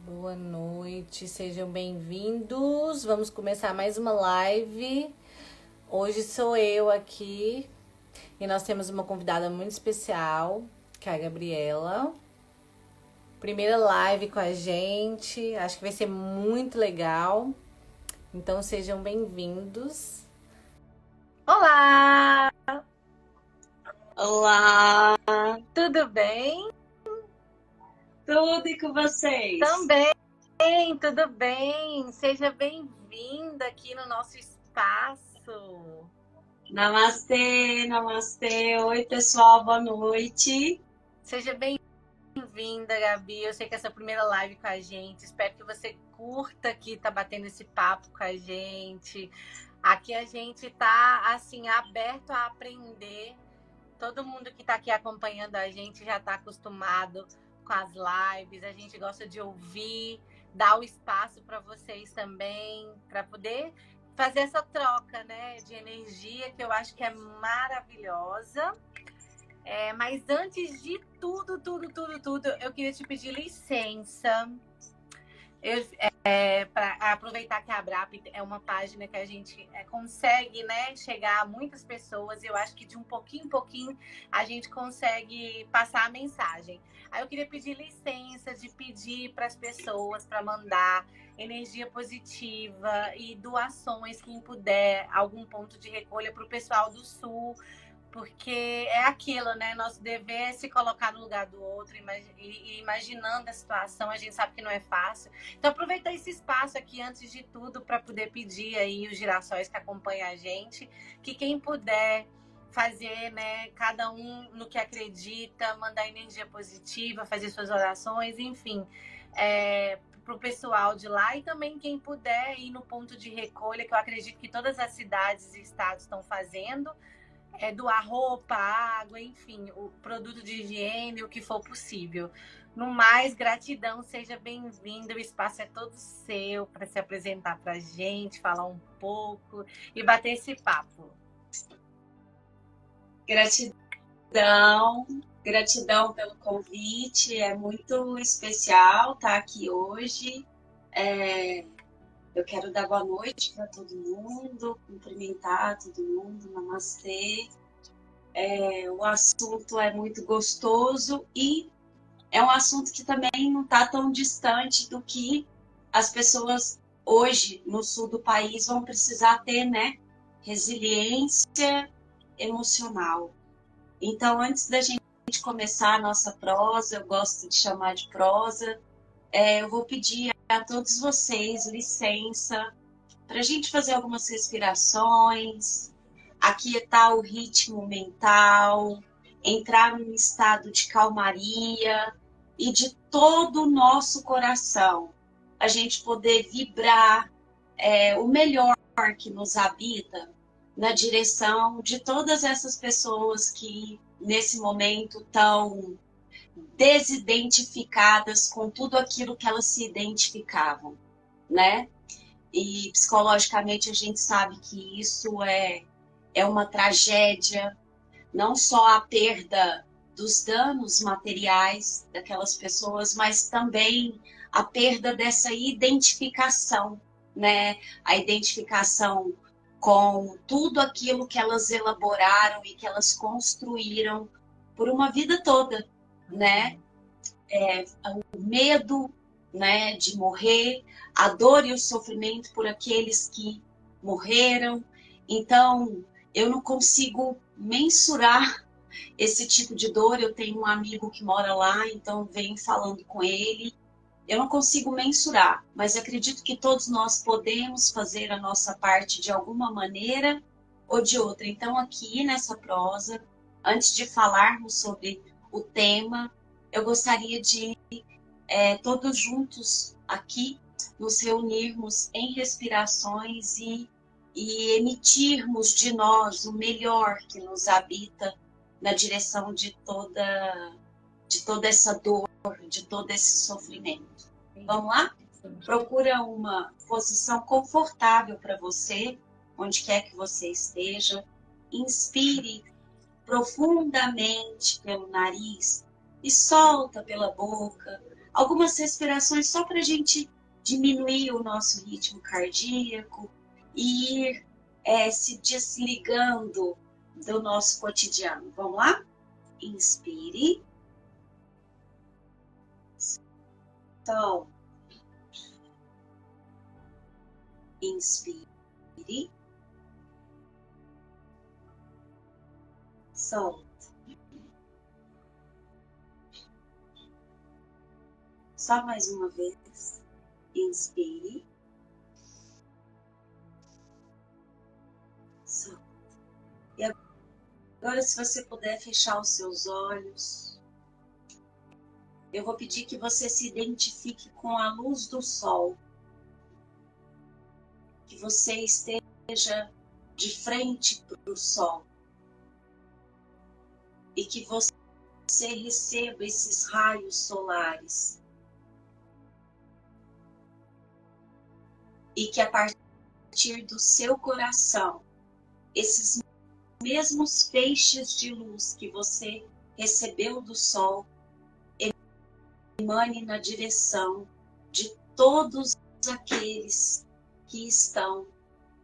Boa noite, sejam bem-vindos. Vamos começar mais uma live. Hoje sou eu aqui e nós temos uma convidada muito especial, que é a Gabriela. Primeira live com a gente, acho que vai ser muito legal. Então sejam bem-vindos. Olá! Olá, Tudo bem? tudo e com vocês? Também, tudo bem. Seja bem-vinda aqui no nosso espaço. Namastê, namastê. Oi, pessoal, boa noite. Seja bem-vinda, Gabi. Eu sei que essa é a primeira live com a gente. Espero que você curta aqui, tá batendo esse papo com a gente. Aqui a gente tá, assim, aberto a aprender. Todo mundo que tá aqui acompanhando a gente já tá acostumado com as lives. A gente gosta de ouvir, dar o espaço para vocês também, para poder fazer essa troca, né, de energia, que eu acho que é maravilhosa. Mas antes de tudo, eu queria te pedir licença. Para aproveitar que a Abrap é uma página que a gente consegue, né, chegar a muitas pessoas. Eu acho que de um pouquinho em pouquinho a gente consegue passar a mensagem. Aí eu queria pedir licença de pedir para as pessoas para mandar energia positiva e doações, quem puder, algum ponto de recolha para o pessoal do Sul. Porque é aquilo, né? Nosso dever é se colocar no lugar do outro e imaginando a situação, a gente sabe que não é fácil. Então, aproveitar esse espaço aqui, antes de tudo, para poder pedir aí os girassóis que acompanham a gente, que quem puder fazer, né, cada um no que acredita, mandar energia positiva, fazer suas orações, enfim, para o pessoal de lá, e também quem puder ir no ponto de recolha, que eu acredito que todas as cidades e estados estão fazendo, doar roupa, água, enfim, o produto de higiene, o que for possível. No mais, gratidão, seja bem-vindo. O espaço é todo seu para se apresentar para a gente, falar um pouco e bater esse papo. Gratidão pelo convite. É muito especial estar aqui hoje. Eu quero dar boa noite para todo mundo, cumprimentar todo mundo, namastê. O assunto é muito gostoso e é um assunto que também não está tão distante do que as pessoas hoje no sul do país vão precisar ter, né? Resiliência emocional. Então, antes da gente começar a nossa prosa, eu gosto de chamar de prosa, eu vou pedir a todos vocês licença para a gente fazer algumas respirações, aquietar o ritmo mental, entrar num estado de calmaria e de todo o nosso coração, a gente poder vibrar o melhor que nos habita na direção de todas essas pessoas que nesse momento estão desidentificadas com tudo aquilo que elas se identificavam, né? E psicologicamente a gente sabe que isso é uma tragédia, não só a perda dos danos materiais daquelas pessoas, mas também a perda dessa identificação, né? A identificação com tudo aquilo que elas elaboraram e que elas construíram por uma vida toda, né? O medo, né, de morrer, a dor e o sofrimento por aqueles que morreram. Então, eu não consigo mensurar esse tipo de dor. Eu tenho um amigo que mora lá, então venho falando com ele. Eu não consigo mensurar, mas acredito que todos nós podemos fazer a nossa parte de alguma maneira ou de outra. Então, aqui nessa prosa, antes de falarmos sobre o tema, eu gostaria de todos juntos aqui nos reunirmos em respirações e emitirmos de nós o melhor que nos habita na direção de toda essa dor, de todo esse sofrimento. Vamos lá? Procura uma posição confortável para você, onde quer que você esteja. Inspire profundamente pelo nariz e solta pela boca algumas respirações só para a gente diminuir o nosso ritmo cardíaco e ir se desligando do nosso cotidiano. Vamos lá? Inspire. Solte. Inspire. Solte. Só mais uma vez. Inspire. Solte. E agora, se você puder fechar os seus olhos, eu vou pedir que você se identifique com a luz do sol. Que você esteja de frente para o sol. E que você receba esses raios solares. E que a partir do seu coração, esses mesmos feixes de luz que você recebeu do sol, emane na direção de todos aqueles que estão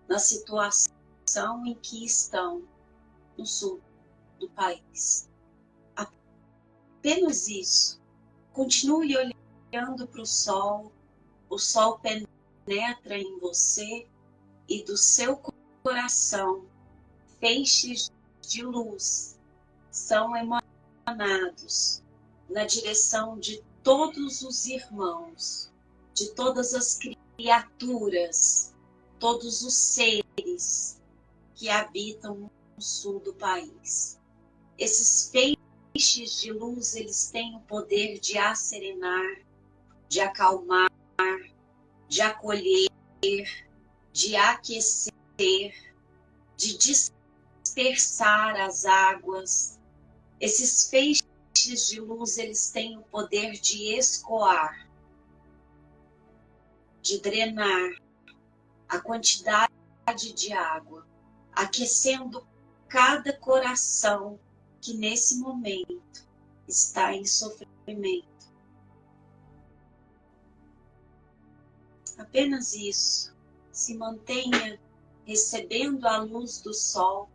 na situação em que estão no sul do país. Apenas isso. Continue olhando para o sol penetra em você e do seu coração feixes de luz são emanados na direção de todos os irmãos, de todas as criaturas, todos os seres que habitam no sul do país. Esses feixes de luz, eles têm o poder de asserenar, de acalmar, de acolher, de aquecer, de dispersar as águas. Esses feixes de luz, eles têm o poder de escoar, de drenar a quantidade de água, aquecendo cada coração que nesse momento está em sofrimento. Apenas isso. Se mantenha recebendo a luz do sol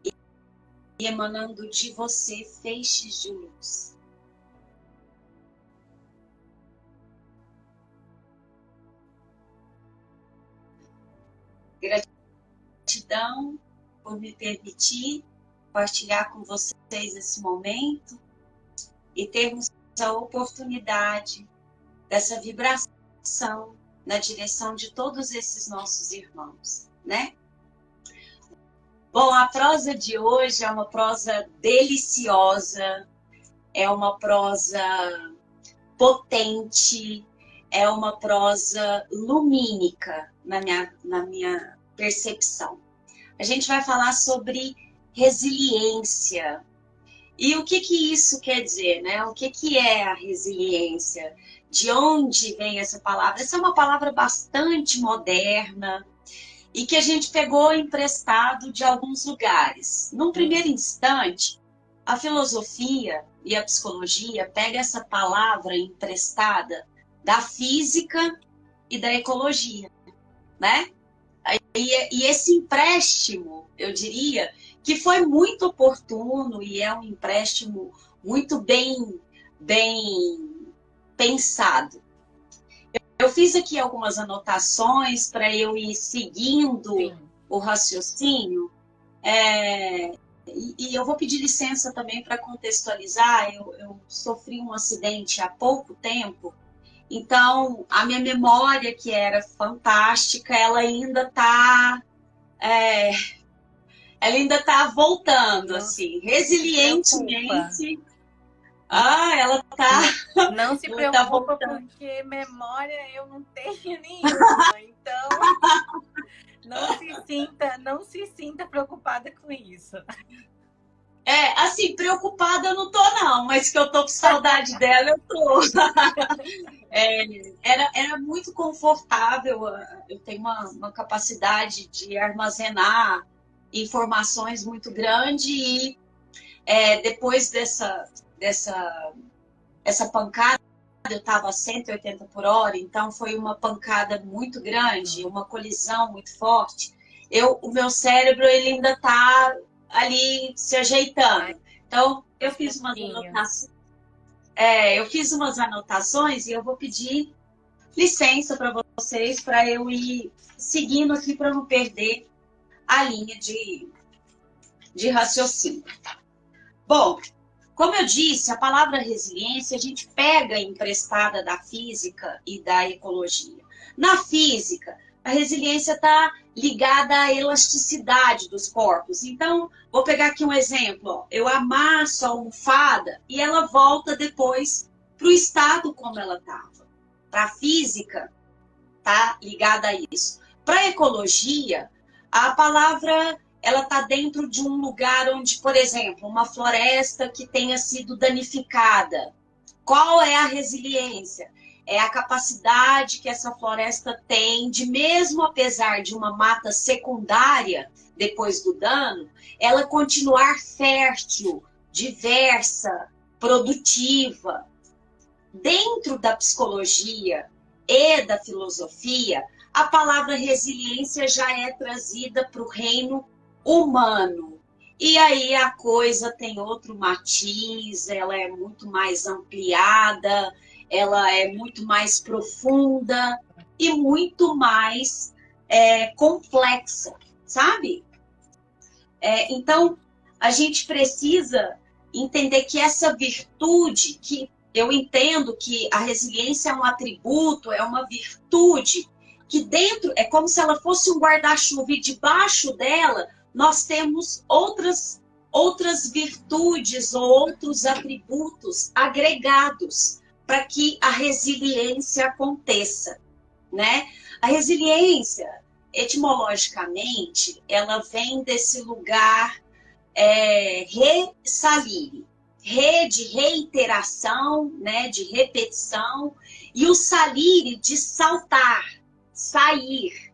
e emanando de você feixes de luz. Gratidão por me permitir partilhar com vocês esse momento e termos a oportunidade dessa vibração na direção de todos esses nossos irmãos, né? Bom, a prosa de hoje é uma prosa deliciosa, é uma prosa potente, é uma prosa lumínica na minha percepção. A gente vai falar sobre resiliência. E o que isso quer dizer, né? O que é a resiliência? De onde vem essa palavra? Essa é uma palavra bastante moderna e que a gente pegou emprestado de alguns lugares. Num primeiro instante, a filosofia e a psicologia pegam essa palavra emprestada da física e da ecologia, né? E esse empréstimo, eu diria, que foi muito oportuno e é um empréstimo muito bem pensado. Eu fiz aqui algumas anotações para eu ir seguindo o raciocínio. E eu vou pedir licença também para contextualizar. Eu sofri um acidente há pouco tempo, então a minha memória, que era fantástica, ela ainda está voltando, assim, resilientemente. Ela tá. Não se tá preocupa, porque memória eu não tenho nenhuma. Então, não se sinta preocupada com isso. Assim, preocupada eu não tô, não, mas que eu tô com saudade dela, eu tô. Era muito confortável, eu tenho uma capacidade de armazenar informações muito grande e depois dessa pancada eu estava a 180 por hora, então foi uma pancada muito grande, uma colisão muito forte. O meu cérebro ele ainda está ali se ajeitando. Então, eu fiz umas anotações. Eu fiz umas anotações e eu vou pedir licença para vocês para eu ir seguindo aqui para não perder a linha de raciocínio. Bom, como eu disse, a palavra resiliência a gente pega emprestada da física e da ecologia. Na física, a resiliência está ligada à elasticidade dos corpos. Então, vou pegar aqui um exemplo. Ó. Eu amasso a almofada e ela volta depois para o estado como ela estava. Para a física, está ligada a isso. Para a ecologia, a palavra ela está dentro de um lugar onde, por exemplo, uma floresta que tenha sido danificada. Qual é a resiliência? É a capacidade que essa floresta tem de, mesmo apesar de uma mata secundária, depois do dano, ela continuar fértil, diversa, produtiva. Dentro da psicologia e da filosofia, a palavra resiliência já é trazida para o reino humano. E aí a coisa tem outro matiz, ela é muito mais ampliada, ela é muito mais profunda e muito mais complexa, sabe? Então, a gente precisa entender que essa virtude, que eu entendo que a resiliência é um atributo, é uma virtude, que dentro, é como se ela fosse um guarda-chuva e debaixo dela nós temos outras virtudes ou outros atributos agregados para que a resiliência aconteça, né? A resiliência, etimologicamente, ela vem desse lugar resalire, de reiteração, né, de repetição, e o salire de saltar, sair.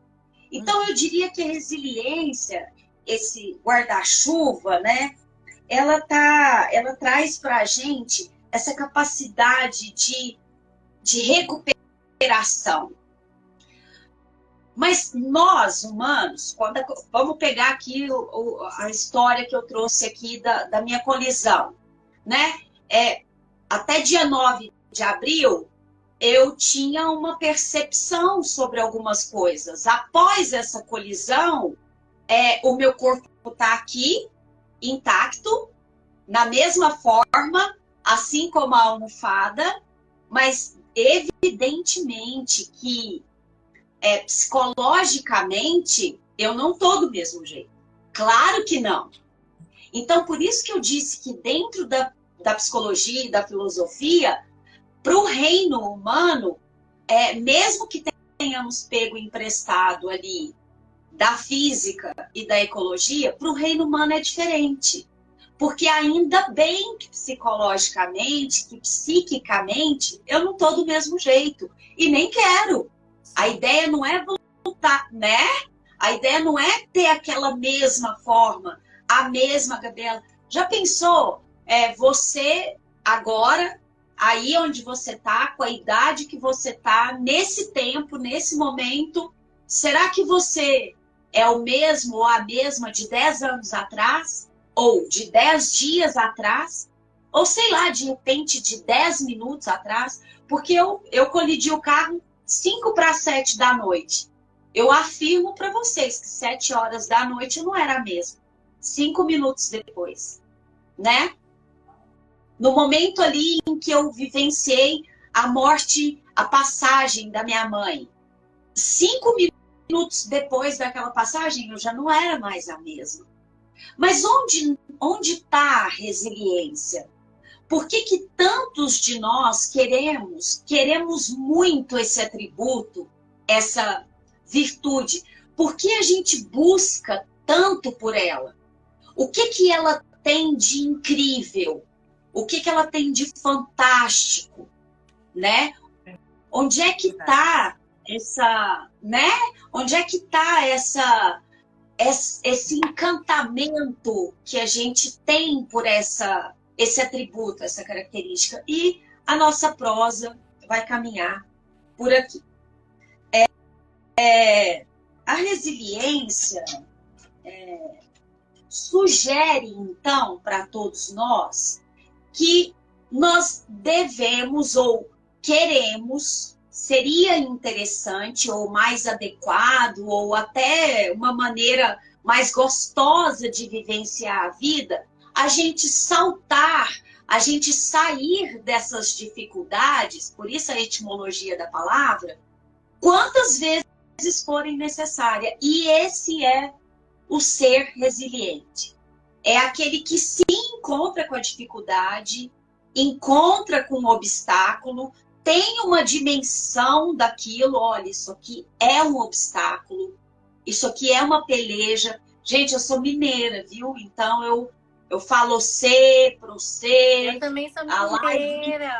Então, eu diria que a resiliência, esse guarda-chuva, né, ela traz para a gente essa capacidade de recuperação. Mas nós, humanos, vamos pegar aqui a história que eu trouxe aqui da minha colisão, né? Até dia 9 de abril, eu tinha uma percepção sobre algumas coisas. Após essa colisão, o meu corpo está aqui, intacto, na mesma forma, assim como a almofada, mas evidentemente que psicologicamente eu não estou do mesmo jeito. Claro que não. Então, por isso que eu disse que dentro da psicologia e da filosofia, para o reino humano, mesmo que tenhamos pego emprestado ali da física e da ecologia, para o reino humano é diferente. Porque ainda bem que psicologicamente, que psiquicamente, eu não estou do mesmo jeito. E nem quero. A ideia não é voltar, né? A ideia não é ter aquela mesma forma, a mesma, Gabriela. Já pensou? Você agora, aí onde você está, com a idade que você está, nesse tempo, nesse momento, será que você é o mesmo ou a mesma de 10 anos atrás? Ou de 10 dias atrás? Ou sei lá, de repente, de 10 minutos atrás? Porque eu colidi o carro 5 para 7 da noite. Eu afirmo para vocês que 7 horas da noite não era a mesma. 5 minutos depois, né? No momento ali em que eu vivenciei a morte, a passagem da minha mãe, 5 minutos depois daquela passagem, eu já não era mais a mesma. Mas onde está a resiliência? Por que tantos de nós queremos muito esse atributo, essa virtude? Por que a gente busca tanto por ela? O que ela tem de incrível? O que ela tem de fantástico? Né? Onde é que está essa, né? Onde é que está esse encantamento que a gente tem por esse atributo, essa característica? E a nossa prosa vai caminhar por aqui. A resiliência sugere, então, para todos nós, que nós devemos ou queremos, seria interessante ou mais adequado ou até uma maneira mais gostosa de vivenciar a vida, a gente saltar, a gente sair dessas dificuldades, por isso a etimologia da palavra, quantas vezes forem necessárias. E esse é o ser resiliente. É aquele que se encontra com a dificuldade, encontra com o obstáculo, tem uma dimensão daquilo, olha, isso aqui é um obstáculo, isso aqui é uma peleja. Gente, eu sou mineira, viu? Então eu falo você, pro você. Eu também sou mineira.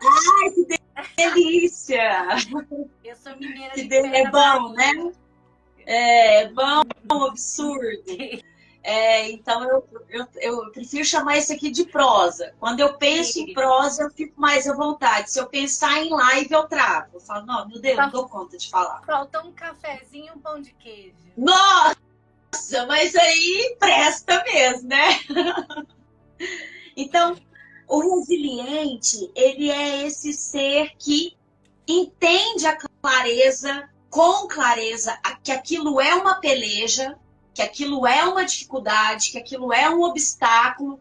Ai, que delícia! Eu sou mineira Que de pé é na bom, Bahia. né? É bom, absurdo. Então eu prefiro chamar isso aqui de prosa. Quando eu penso em prosa, eu fico mais à vontade. Se eu pensar em live, eu travo. Eu falo, não, meu Deus, não dou conta de falar. Faltou um cafezinho e um pão de queijo. Nossa, mas aí presta mesmo, né? Então, o resiliente, ele é esse ser que entende a clareza, com clareza, que aquilo é uma peleja, que aquilo é uma dificuldade, que aquilo é um obstáculo,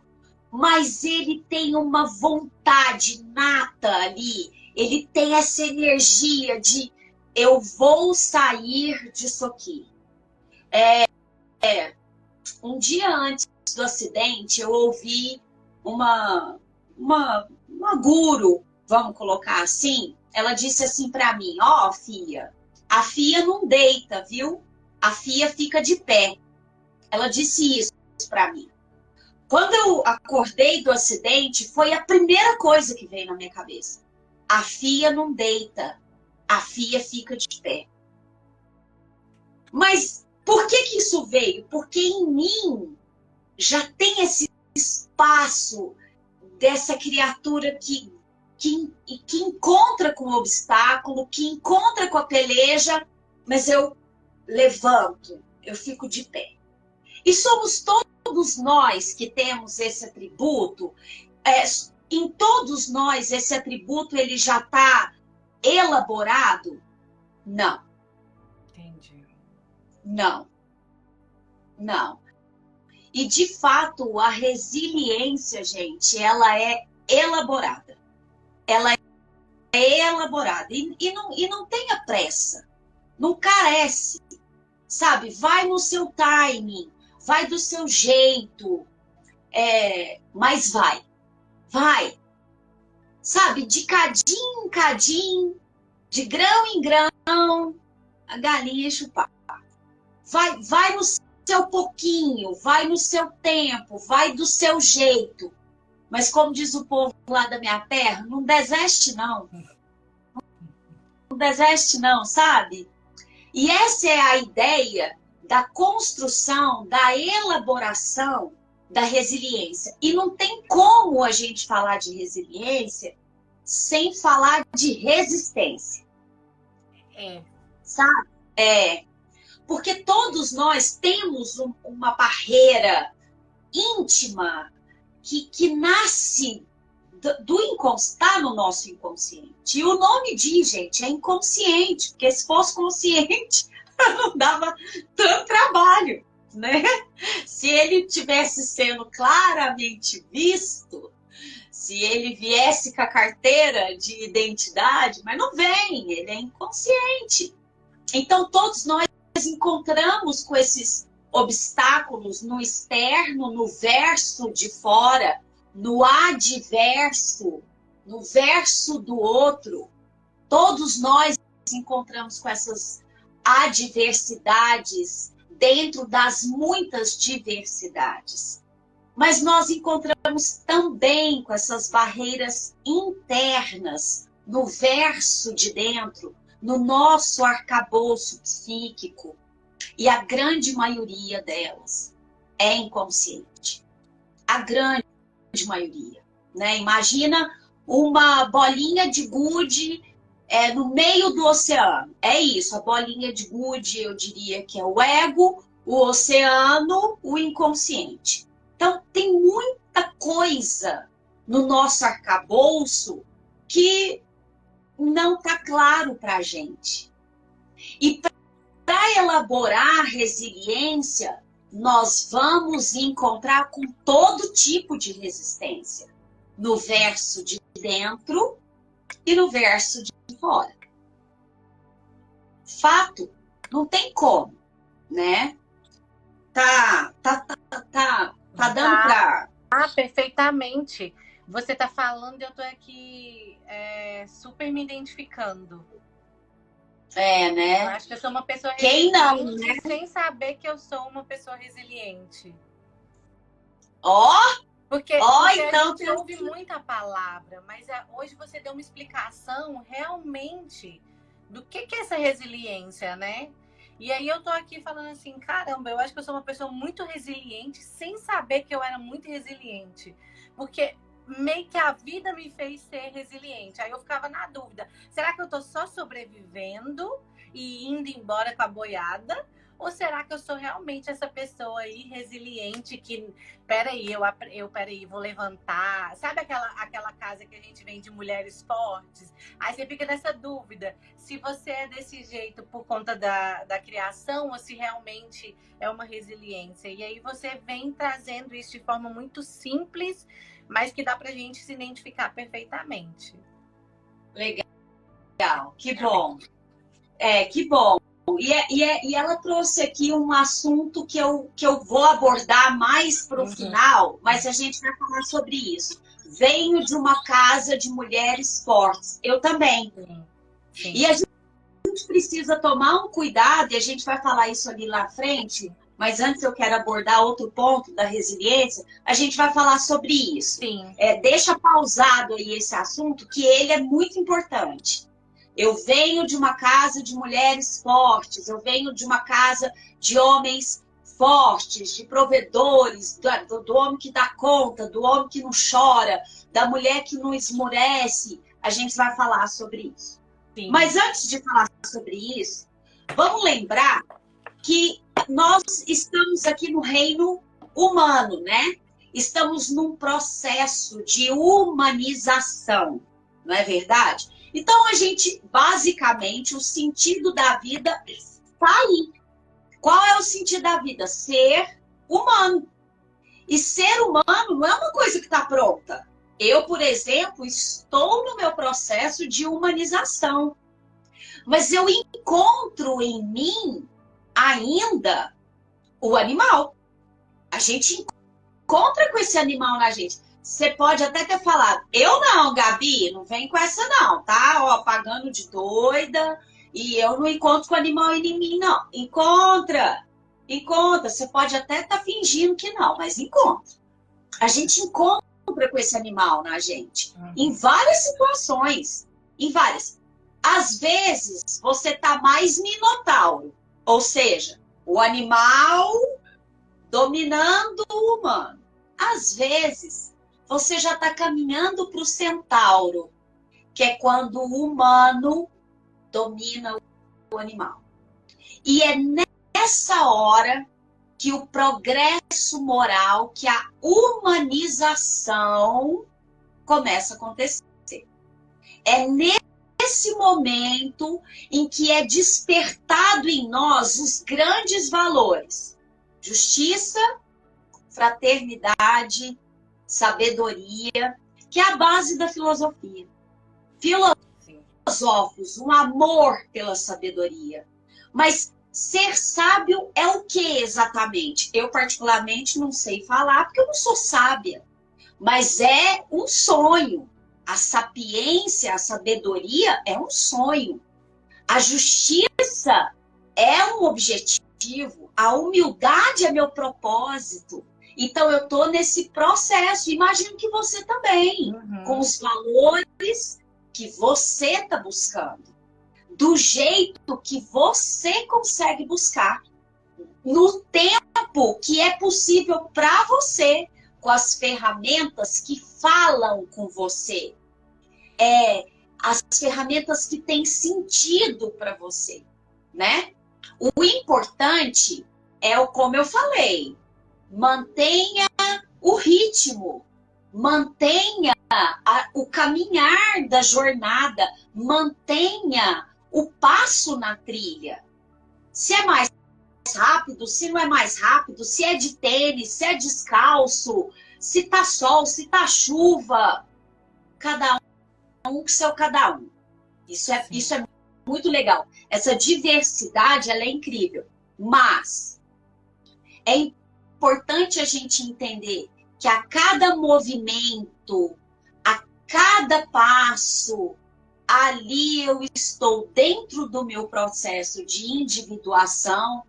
mas ele tem uma vontade nata ali, ele tem essa energia de eu vou sair disso aqui. Um dia antes do acidente, eu ouvi uma guru, vamos colocar assim, ela disse assim para mim, ó, filha, a FIA não deita, viu? A FIA fica de pé. Ela disse isso para mim. Quando eu acordei do acidente, foi a primeira coisa que veio na minha cabeça. A FIA não deita, a FIA fica de pé. Mas por que isso veio? Porque em mim já tem esse espaço dessa criatura que encontra com o obstáculo, que encontra com a peleja, mas eu levanto, eu fico de pé. E somos todos nós que temos esse atributo, em todos nós esse atributo ele já está elaborado? Não. Entendi. Não. E, de fato, a resiliência, gente, ela é elaborada. Ela é elaborada. E não tenha pressa. Não carece. Sabe? Vai no seu timing. Vai do seu jeito. Mas vai. Vai. Sabe? De cadinho em cadinho, de grão em grão, a galinha enche o papo. Vai no seu pouquinho, vai no seu tempo, vai do seu jeito. Mas como diz o povo lá da minha terra, não desiste não. Não desiste não, sabe? E essa é a ideia da construção, da elaboração da resiliência. E não tem como a gente falar de resiliência sem falar de resistência. Sabe? Porque todos nós temos uma barreira íntima que nasce está no nosso inconsciente. E o nome diz, gente, é inconsciente, porque se fosse consciente, não dava tanto trabalho, né? Se ele tivesse sendo claramente visto, se ele viesse com a carteira de identidade, mas não vem, ele é inconsciente. Então, todos nós encontramos com esses obstáculos no externo, no verso de fora, no adverso, no verso do outro. Todos nós encontramos com essas adversidades dentro das muitas diversidades. Mas nós encontramos também com essas barreiras internas no verso de dentro, no nosso arcabouço psíquico, e a grande maioria delas é inconsciente. A grande maioria, né? Imagina uma bolinha de gude no meio do oceano. É isso, a bolinha de gude, eu diria que é o ego, o oceano, o inconsciente. Então, tem muita coisa no nosso arcabouço que não está claro para a gente. E para elaborar resiliência, nós vamos encontrar com todo tipo de resistência. No verso de dentro e no verso de fora. Fato, não tem como, né? Tá dando pra... Perfeitamente. Você tá falando e eu tô aqui super me identificando. né? Eu acho que eu sou uma pessoa Quem não, né? sem saber que eu sou uma pessoa resiliente. Porque então a gente ouve muita palavra, mas hoje você deu uma explicação realmente do que é essa resiliência, né? E aí eu tô aqui falando assim, caramba, eu acho que eu sou uma pessoa muito resiliente sem saber que eu era muito resiliente. Porque meio que a vida me fez ser resiliente. Aí eu ficava na dúvida, será que eu tô só sobrevivendo e indo embora com a boiada? Ou será que eu sou realmente essa pessoa aí resiliente que, peraí, vou levantar. Sabe aquela casa que a gente vem de mulheres fortes? Aí você fica nessa dúvida se você é desse jeito por conta da criação ou se realmente é uma resiliência. E aí você vem trazendo isso de forma muito simples, mas que dá pra gente se identificar perfeitamente. Legal, que bom. Que bom. E ela trouxe aqui um assunto que eu vou abordar mais para o final, mas a gente vai falar sobre isso. Venho de uma casa de mulheres fortes. Eu também. Sim. E a gente precisa tomar um cuidado, e a gente vai falar isso ali lá à frente, mas antes eu quero abordar outro ponto da resiliência. A gente vai falar sobre isso. Sim. Deixa pausado aí esse assunto, que ele é muito importante. Eu venho de uma casa de mulheres fortes, eu venho de uma casa de homens fortes, de provedores, do homem que dá conta, do homem que não chora, da mulher que não esmurece. A gente vai falar sobre isso. Sim. Mas antes de falar sobre isso, vamos lembrar que nós estamos aqui no reino humano, né? Estamos num processo de humanização, não é verdade? Então, a gente, basicamente, o sentido da vida está aí. Qual é o sentido da vida? Ser humano. E ser humano não é uma coisa que está pronta. Eu, por exemplo, estou no meu processo de humanização. Mas eu encontro em mim ainda o animal. A gente encontra com esse animal na gente. Você pode até ter falado, eu não, Gabi, não vem com essa não, tá? Pagando de doida, e eu não encontro com o animal em mim, não. Encontra. Você pode até estar fingindo que não, mas encontra. A gente encontra com esse animal na gente, em várias situações, em várias. Às vezes, você tá mais minotauro, ou seja, o animal dominando o humano. Às vezes, você já está caminhando para o centauro, que é quando o humano domina o animal. E é nessa hora que o progresso moral, que a humanização começa a acontecer. É nesse momento em que é despertado em nós os grandes valores: justiça, fraternidade, sabedoria, que é a base da filosofia. Filósofos, um amor pela sabedoria. Mas ser sábio é o que exatamente? Eu, particularmente, não sei falar, porque eu não sou sábia. Mas é um sonho. A sapiência, a sabedoria é um sonho. A justiça é um objetivo. A humildade é meu propósito. Então, eu estou nesse processo. Imagino que você também, com os valores que você está buscando, do jeito que você consegue buscar, no tempo que é possível para você, com as ferramentas que falam com você. as ferramentas que têm sentido para você, né? O importante é como eu falei, mantenha o ritmo, mantenha o caminhar da jornada, mantenha o passo na trilha. Se é mais rápido, se não é mais rápido, se é de tênis, se é descalço, se tá sol, se tá chuva, cada um com seu cada um. Isso é muito legal. Essa diversidade, ela é incrível. Mas é importante a gente entender que a cada movimento, a cada passo, ali eu estou dentro do meu processo de individuação,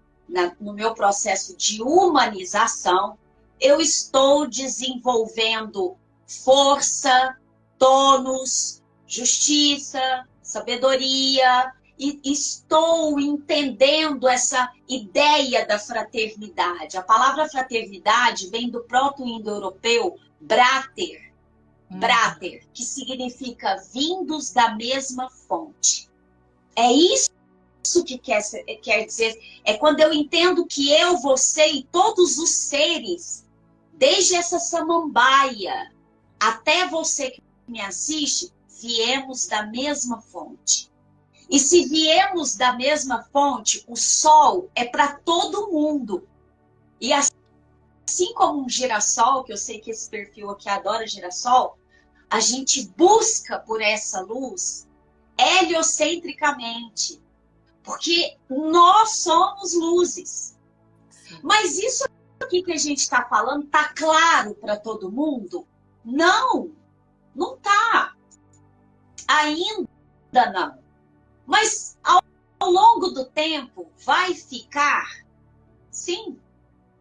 no meu processo de humanização, eu estou desenvolvendo força, tônus, justiça, sabedoria, e estou entendendo essa ideia da fraternidade. A palavra fraternidade vem do proto-indo-europeu brater, que significa vindos da mesma fonte. É isso que quer dizer. É quando eu entendo que eu, você e todos os seres, desde essa samambaia até você que me assiste, viemos da mesma fonte. E se viemos da mesma fonte, o sol é para todo mundo. E assim como um girassol, que eu sei que esse perfil aqui adora girassol, a gente busca por essa luz heliocentricamente, porque nós somos luzes. Mas isso aqui que a gente está falando, está claro para todo mundo? Não, não está. Ainda não. Mas ao longo do tempo vai ficar. Sim,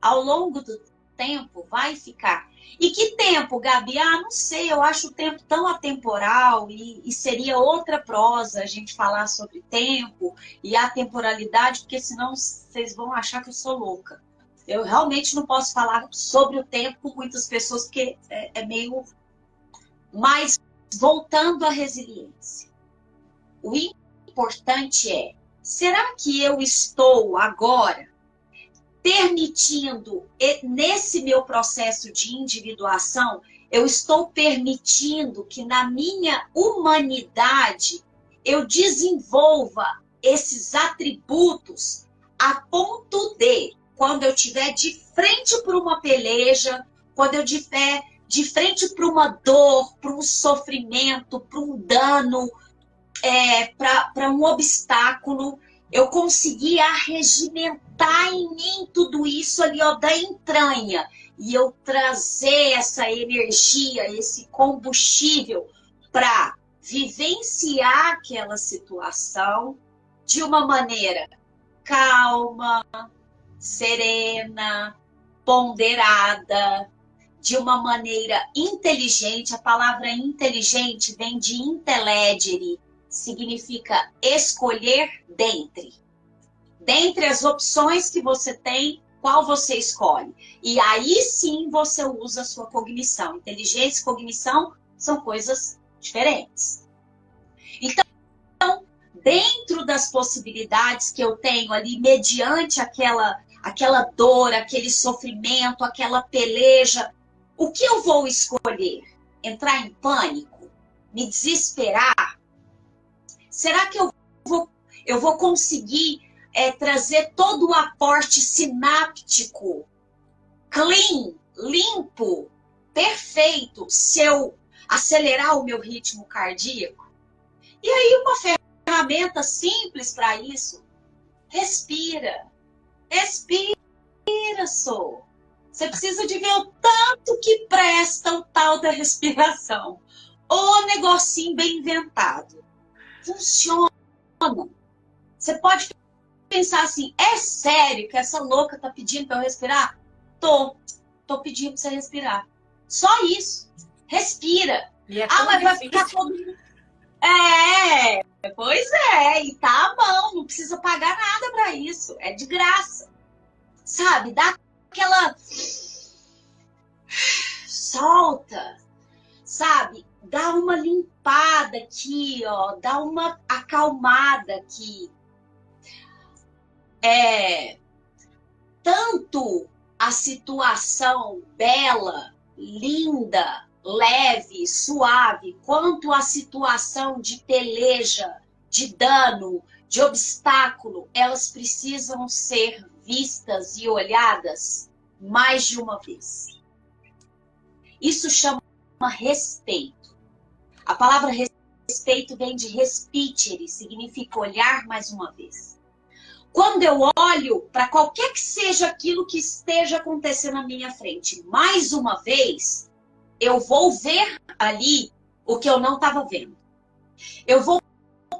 ao longo do tempo vai ficar. E que tempo, Gabi? Não sei, eu acho o tempo tão atemporal e seria outra prosa a gente falar sobre tempo e atemporalidade, porque senão vocês vão achar que eu sou louca. Eu realmente não posso falar sobre o tempo com muitas pessoas, porque é meio... Mas voltando à resiliência. O importante é, será que eu estou agora permitindo, nesse meu processo de individuação, eu estou permitindo que na minha humanidade eu desenvolva esses atributos a ponto de, quando eu estiver de frente para uma peleja, quando eu estiver de frente para uma dor, para um sofrimento, para um dano, para um obstáculo, eu conseguir arregimentar em mim tudo isso ali, ó, da entranha, e eu trazer essa energia, esse combustível para vivenciar aquela situação de uma maneira calma, serena, ponderada, de uma maneira inteligente. A palavra inteligente vem de intelegere, significa escolher dentre. Dentre as opções que você tem, qual você escolhe? E aí sim você usa a sua cognição. Inteligência e cognição são coisas diferentes. Então, dentro das possibilidades que eu tenho ali, mediante aquela dor, aquele sofrimento, aquela peleja, o que eu vou escolher? Entrar em pânico? Me desesperar? Será que eu vou conseguir trazer todo o aporte sináptico, clean, limpo, perfeito, se eu acelerar o meu ritmo cardíaco? E aí uma ferramenta simples para isso, respira. Respira, só. Você precisa de ver o tanto que presta o tal da respiração. O negocinho bem inventado. Funciona. Você pode pensar assim, é sério que essa louca tá pedindo para eu respirar? Tô pedindo para você respirar. Só isso. Respira. Mas vai ficar todo mundo... Pois é, e tá à mão, não precisa pagar nada para isso, é de graça. Sabe, dá aquela... Solta, sabe? dá uma limpada aqui, ó, dá uma acalmada aqui. Tanto a situação bela, linda, leve, suave, quanto a situação de peleja, de dano, de obstáculo, elas precisam ser vistas e olhadas mais de uma vez. Isso chama respeito. A palavra respeito vem de respitere, significa olhar mais uma vez. Quando eu olho para qualquer que seja aquilo que esteja acontecendo na minha frente, mais uma vez, eu vou ver ali o que eu não estava vendo. Eu vou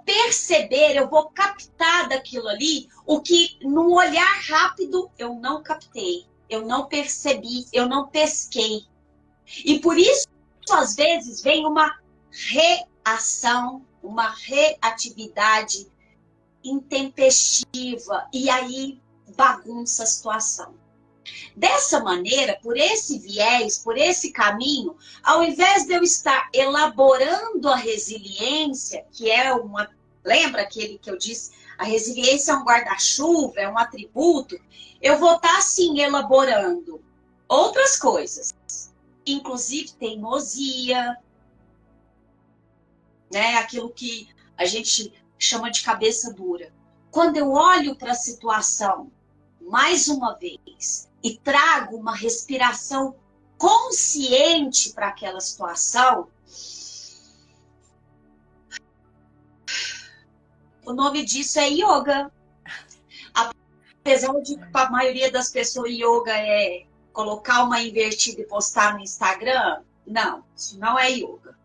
perceber, eu vou captar daquilo ali o que num olhar rápido eu não captei, eu não percebi, eu não pesquei. E por isso, às vezes, vem uma reação, uma reatividade intempestiva e aí bagunça a situação. Dessa maneira, por esse viés, por esse caminho, ao invés de eu estar elaborando a resiliência, que é uma... Lembra aquele que eu disse? A resiliência é um guarda-chuva, é um atributo. Eu vou estar, assim, elaborando outras coisas. Inclusive teimosia, né? Aquilo que a gente chama de cabeça dura. Quando eu olho para a situação mais uma vez e trago uma respiração consciente para aquela situação, o nome disso é yoga. Apesar de que para a maioria das pessoas yoga é colocar uma invertida e postar no Instagram, não, isso não é yoga.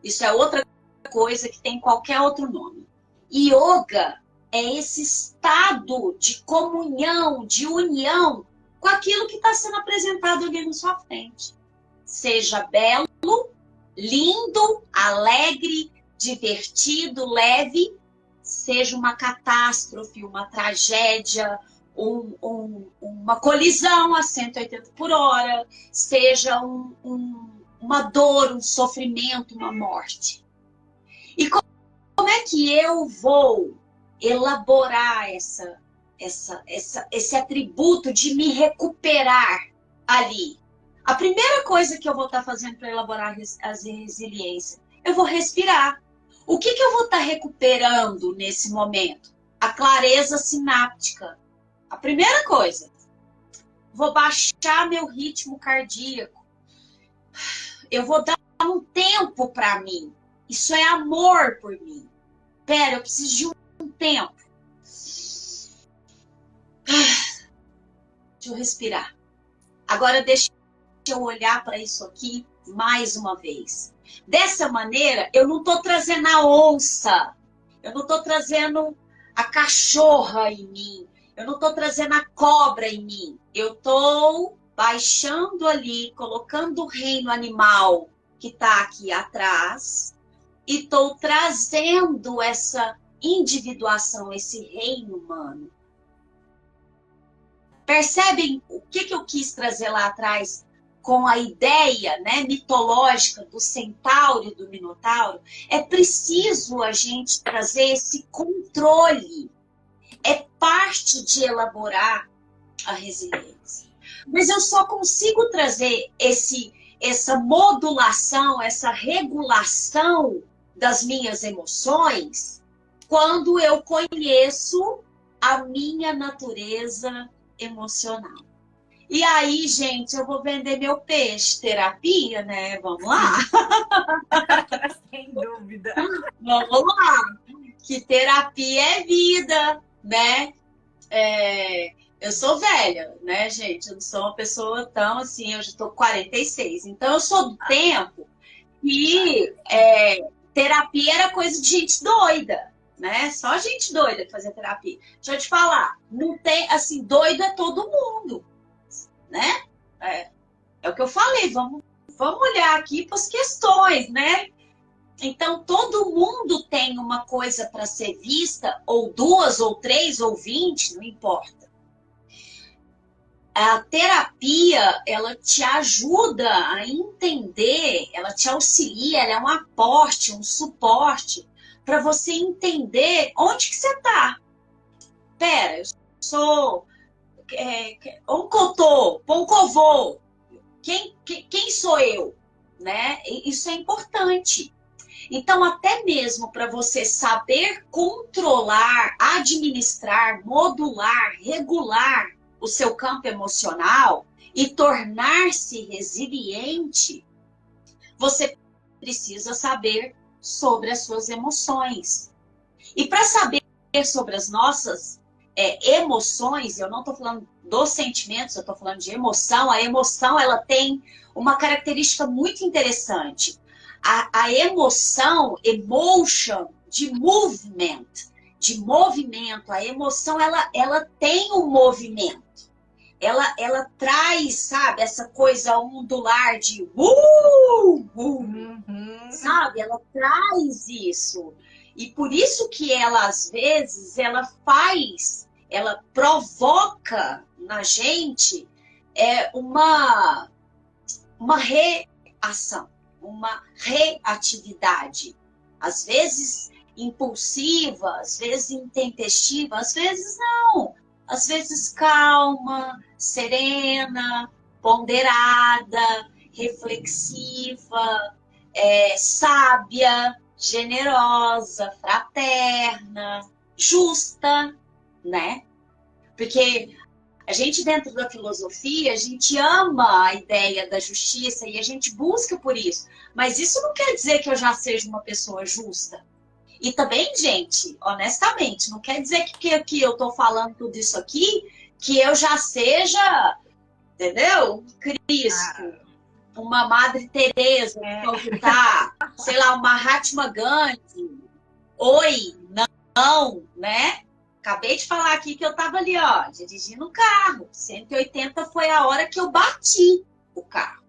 Isso é outra coisa que tem qualquer outro nome. Yoga é esse estado de comunhão, de união com aquilo que está sendo apresentado ali na sua frente. Seja belo, lindo, alegre, divertido, leve, seja uma catástrofe, uma tragédia, uma colisão a 180 por hora, seja uma dor, um sofrimento, uma morte. E como é que eu vou elaborar esse atributo de me recuperar ali? A primeira coisa que eu vou estar fazendo para elaborar a resiliência, eu vou respirar. O que eu vou estar recuperando nesse momento? A clareza sináptica. A primeira coisa, vou baixar meu ritmo cardíaco. Eu vou dar um tempo para mim. Isso é amor por mim. Pera, eu preciso de um tempo. Deixa eu respirar. Agora deixa eu olhar para isso aqui mais uma vez. Dessa maneira, eu não estou trazendo a onça. Eu não estou trazendo a cachorra em mim. Eu não estou trazendo a cobra em mim. Eu estou baixando ali, colocando o reino animal que está aqui atrás. E estou trazendo essa individuação, esse reino humano. Percebem o que eu quis trazer lá atrás com a ideia, né, mitológica do centauro e do minotauro? É preciso a gente trazer esse controle. É parte de elaborar a resiliência. Mas eu só consigo trazer essa modulação, essa regulação das minhas emoções quando eu conheço a minha natureza emocional. E aí, gente, eu vou vender meu peixe, terapia, né? Vamos lá? Sem dúvida. Vamos lá. Que terapia é vida, né? Eu sou velha, né, gente? Eu não sou uma pessoa tão assim, eu já tô com 46. Então, eu sou do tempo que terapia era coisa de gente doida, né? Só gente doida fazia terapia. Deixa eu te falar, não tem, assim, doido é todo mundo, né? É o que eu falei, vamos olhar aqui para as questões, né? Então, todo mundo tem uma coisa para ser vista, ou 2, ou 3, ou 20, não importa. a terapia, ela te ajuda a entender, ela te auxilia, ela é um aporte, um suporte para você entender onde que você está. Pera, eu sou oncotô, poncovô, quem sou eu? Né? Isso é importante. Então, até mesmo para você saber controlar, administrar, modular, regular o seu campo emocional e tornar-se resiliente, você precisa saber sobre as suas emoções. E para saber sobre as nossas emoções, eu não estou falando dos sentimentos, eu estou falando de emoção. A emoção, ela tem uma característica muito interessante. A emoção, emotion, de movimento, a emoção, ela tem um movimento. Ela traz, sabe, essa coisa ondular de sabe? Ela traz isso. E por isso que ela, às vezes, ela provoca na gente uma reação, uma reatividade. Às vezes impulsiva, às vezes intempestiva, às vezes não. Às vezes calma, serena, ponderada, reflexiva, sábia, generosa, fraterna, justa, né? Porque a gente, dentro da filosofia, a gente ama a ideia da justiça e a gente busca por isso. Mas isso não quer dizer que eu já seja uma pessoa justa. E também, gente, honestamente, não quer dizer que eu tô falando tudo isso aqui, que eu já seja, entendeu? Cristo, uma Madre Teresa, sei lá, uma Mahatma Gandhi. Oi, não, né? Acabei de falar aqui que eu tava ali, ó, dirigindo o carro. 180 foi a hora que eu bati o carro.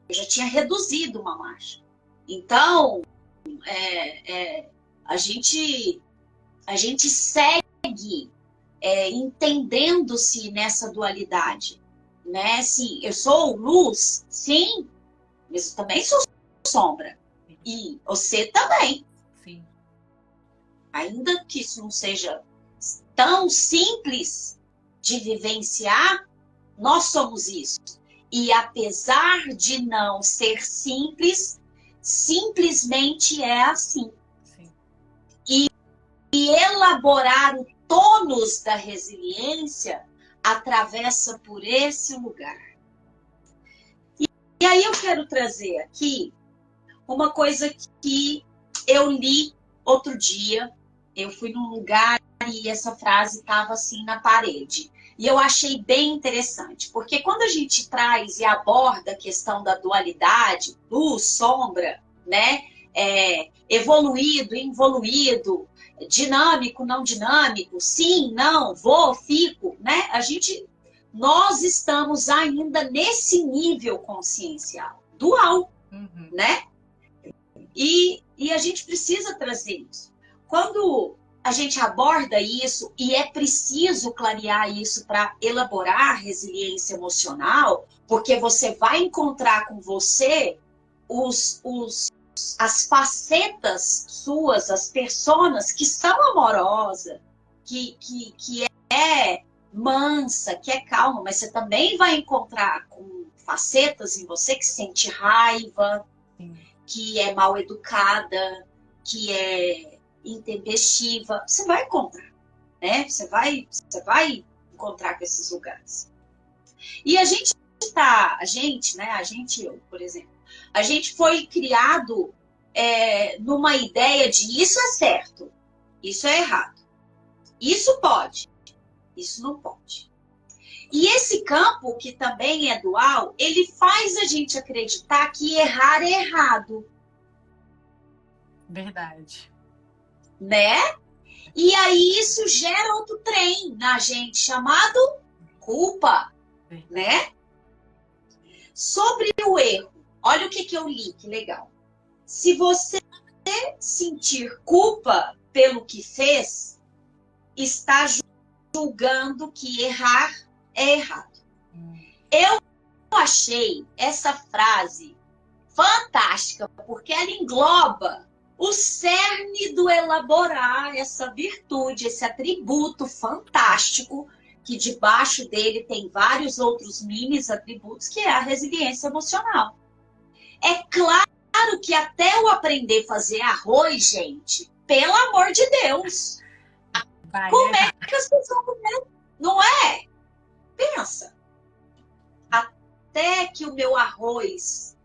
Eu já tinha reduzido uma marcha. Então, a gente segue entendendo-se nessa dualidade, né? Sim, eu sou luz, sim, mas eu também sou sombra. E você também. Sim. Ainda que isso não seja tão simples de vivenciar, nós somos isso. E apesar de não ser simples, simplesmente é assim. Sim. E elaborar o tônus da resiliência atravessa por esse lugar. E aí eu quero trazer aqui uma coisa que eu li outro dia. Eu fui num lugar e essa frase estava assim na parede. E eu achei bem interessante, porque quando a gente traz e aborda a questão da dualidade, luz, sombra, né? Evoluído, involuído, dinâmico, não dinâmico, sim, não, vou, fico, né? Nós estamos ainda nesse nível consciencial, dual, né? E a gente precisa trazer isso. Quando a gente aborda isso, e é preciso clarear isso para elaborar resiliência emocional, porque você vai encontrar com você as facetas suas, as personas que são amorosas, que é mansa, que é calma, mas você também vai encontrar com facetas em você que sente raiva, que é mal educada, que é intempestiva. Você vai encontrar, né? Você vai encontrar com esses lugares. E eu, por exemplo, a gente foi criado numa ideia de isso é certo, isso é errado, isso pode, isso não pode. E esse campo, que também é dual, ele faz a gente acreditar que errar é errado. Verdade. Né? E aí isso gera outro trem na gente, chamado culpa. Verdade. Né? Sobre o erro, olha o que eu li, que legal. Se você sentir culpa pelo que fez, está julgando que errar é errado. Eu achei essa frase fantástica, porque ela engloba o cerne do elaborar essa virtude, esse atributo fantástico, que debaixo dele tem vários outros mini atributos, que é a resiliência emocional. É claro que até eu aprender a fazer arroz, gente, pelo amor de Deus, como é que as pessoas comem? Não é? Pensa. Até que o meu arroz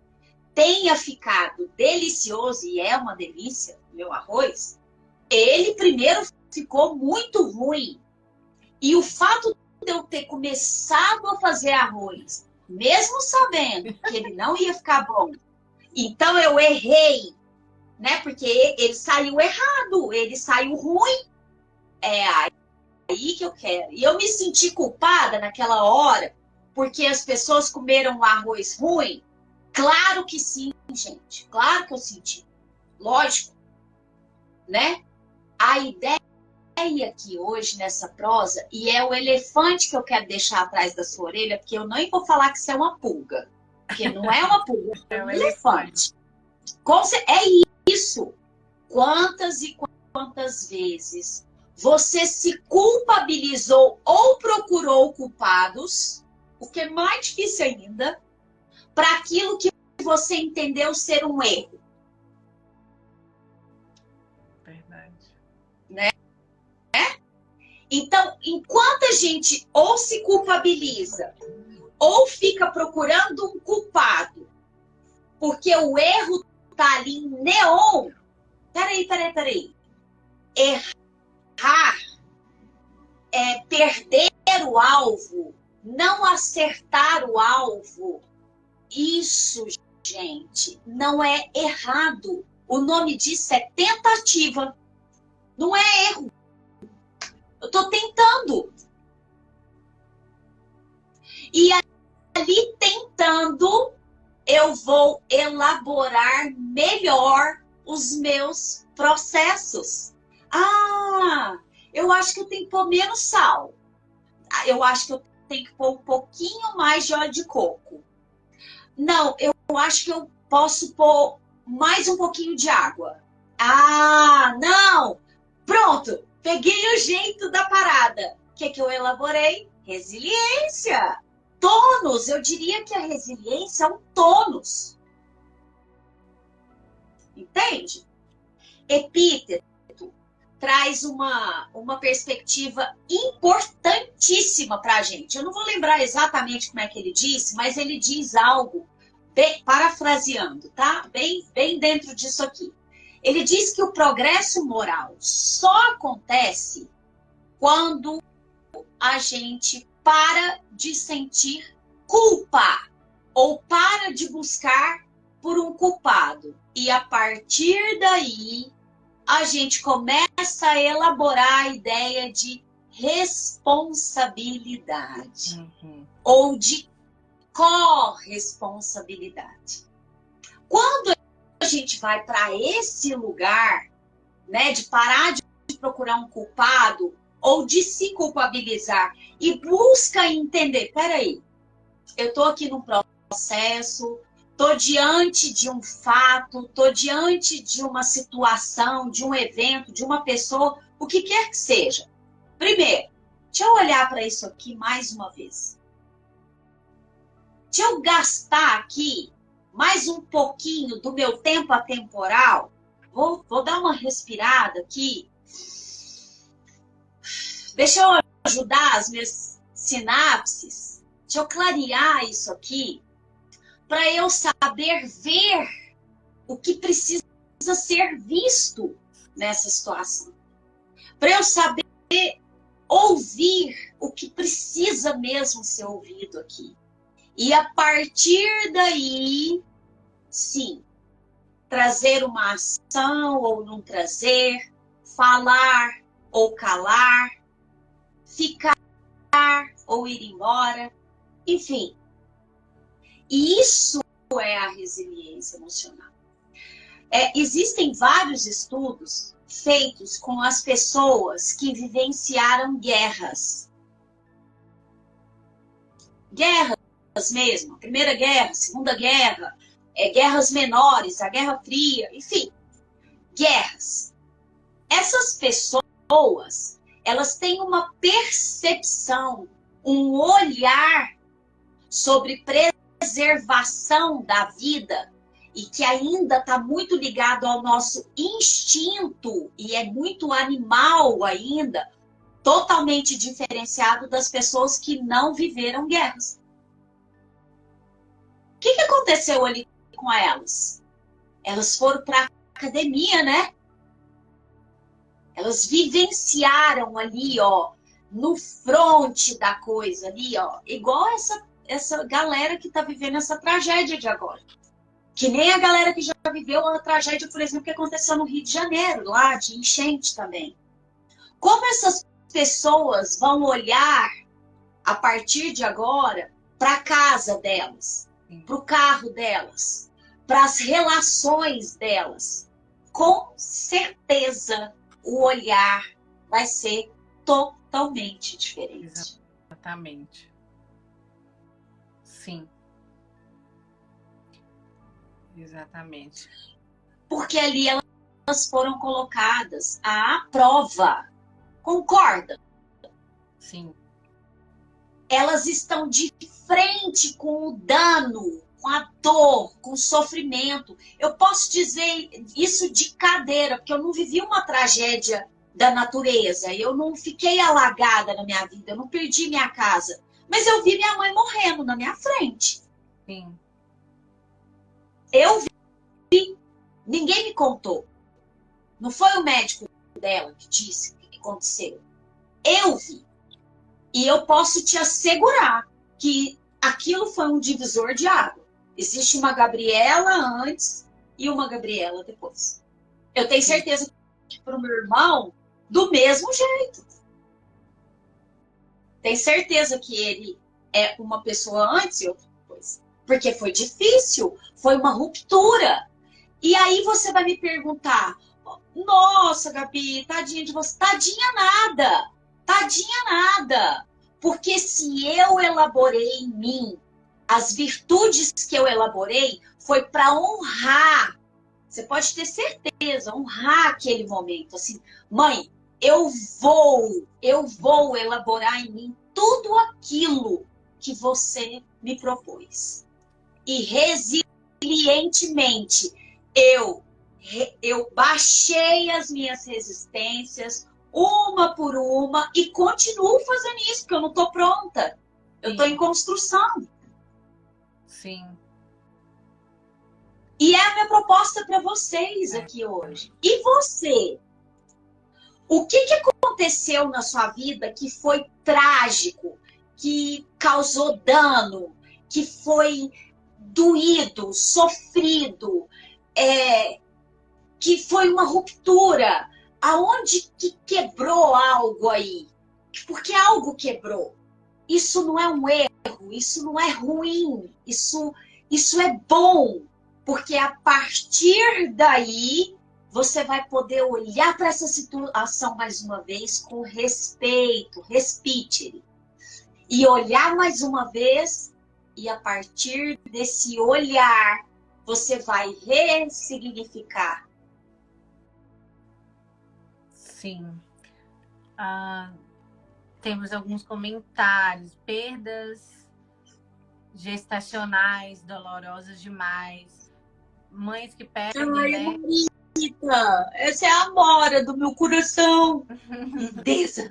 tenha ficado delicioso, e é uma delícia o meu arroz, ele primeiro ficou muito ruim. E o fato de eu ter começado a fazer arroz, mesmo sabendo que ele não ia ficar bom, então eu errei, né? Porque ele saiu errado, ele saiu ruim. É aí que eu quero. E eu me senti culpada naquela hora, porque as pessoas comeram um arroz ruim. Claro que sim, gente. Claro que eu senti. Lógico, né? A ideia aqui hoje nessa prosa, e é o elefante que eu quero deixar atrás da sua orelha, porque eu nem vou falar que isso é uma pulga. Porque não é uma pulga, é um elefante. É isso. Quantas e quantas vezes você se culpabilizou ou procurou culpados, o que é mais difícil ainda, para aquilo que você entendeu ser um erro. Verdade. Né? Então, enquanto a gente ou se culpabiliza, ou fica procurando um culpado, porque o erro tá ali em neon. Peraí. Errar é perder o alvo, não acertar o alvo. Isso, gente, não é errado. O nome disso é tentativa. Não é erro. Eu tô tentando. E ali tentando, eu vou elaborar melhor os meus processos. Ah, eu acho que eu tenho que pôr menos sal. Eu acho que eu tenho que pôr um pouquinho mais de óleo de coco. Não, eu acho que eu posso pôr mais um pouquinho de água. Ah, não! Pronto, peguei o jeito da parada. O que eu elaborei? Resiliência. Tônus, eu diria que a resiliência é um tônus. Entende? Epíteto traz uma perspectiva importantíssima para a gente. Eu não vou lembrar exatamente como é que ele disse, mas ele diz algo, bem, parafraseando, tá? Bem dentro disso aqui. Ele diz que o progresso moral só acontece quando a gente para de sentir culpa ou para de buscar por um culpado. E a partir daí, a gente começa a elaborar a ideia de responsabilidade ou de corresponsabilidade. Quando a gente vai para esse lugar, né, de parar de procurar um culpado ou de se culpabilizar e busca entender, peraí, eu estou aqui num processo, estou diante de um fato, estou diante de uma situação, de um evento, de uma pessoa, o que quer que seja. Primeiro, deixa eu olhar para isso aqui mais uma vez. Deixa eu gastar aqui mais um pouquinho do meu tempo atemporal. Vou dar uma respirada aqui. Deixa eu ajudar as minhas sinapses. Deixa eu clarear isso aqui. Para eu saber ver o que precisa ser visto nessa situação. Para eu saber ouvir o que precisa mesmo ser ouvido aqui. E a partir daí, sim, trazer uma ação ou não trazer, falar ou calar, ficar ou ir embora, enfim. E isso é a resiliência emocional. Existem vários estudos feitos com as pessoas que vivenciaram guerras. Guerras mesmo, a Primeira Guerra, a Segunda Guerra, guerras menores, a Guerra Fria, enfim, guerras. Essas pessoas, elas têm uma percepção, um olhar sobre preservação da vida e que ainda está muito ligado ao nosso instinto e é muito animal ainda, totalmente diferenciado das pessoas que não viveram guerras. O que aconteceu ali com elas? Elas foram para a academia, né? Elas vivenciaram ali, ó, no fronte da coisa ali, ó, igual essa galera que está vivendo essa tragédia de agora. Que nem a galera que já viveu a tragédia, por exemplo, que aconteceu no Rio de Janeiro, lá de enchente também. Como essas pessoas vão olhar a partir de agora para a casa delas, para o carro delas, para as relações delas? Com certeza o olhar vai ser totalmente diferente. Exatamente. Sim. Exatamente. Porque ali elas foram colocadas à prova. Concorda? Sim. Elas estão de frente com o dano, com a dor, com o sofrimento. Eu posso dizer isso de cadeira, porque eu não vivi uma tragédia da natureza. Eu não fiquei alagada na minha vida, eu não perdi minha casa. Mas eu vi minha mãe morrendo na minha frente. Sim. Eu vi, ninguém me contou. Não foi o médico dela que disse o que aconteceu. Eu vi. E eu posso te assegurar que aquilo foi um divisor de água. Existe uma Gabriela antes e uma Gabriela depois. Eu tenho certeza que para o meu irmão, do mesmo jeito. Tenho certeza que ele é uma pessoa antes e outra depois. Porque foi difícil, foi uma ruptura. E aí você vai me perguntar, nossa, Gabi, tadinha de você. Tadinha nada. Tadinha nada. Porque se eu elaborei em mim as virtudes que eu elaborei, foi para honrar. Você pode ter certeza, honrar aquele momento. Assim, mãe, eu vou elaborar em mim tudo aquilo que você me propôs. E resilientemente, eu baixei as minhas resistências, uma por uma, e continuo fazendo isso, porque eu não estou pronta. Eu estou em construção. Sim. E é a minha proposta para vocês aqui hoje. E você? O que aconteceu na sua vida que foi trágico, que causou dano, que foi doído, sofrido, que foi uma ruptura? Aonde que quebrou algo aí? Porque algo quebrou. Isso não é um erro, isso não é ruim, isso é bom. Porque a partir daí, você vai poder olhar para essa situação mais uma vez com respeito, respite. E olhar mais uma vez, e a partir desse olhar, você vai ressignificar. Sim. Temos alguns comentários. Perdas gestacionais, dolorosas demais. Mães que perdem, Rita, essa é a Amora do meu coração. Lindeza.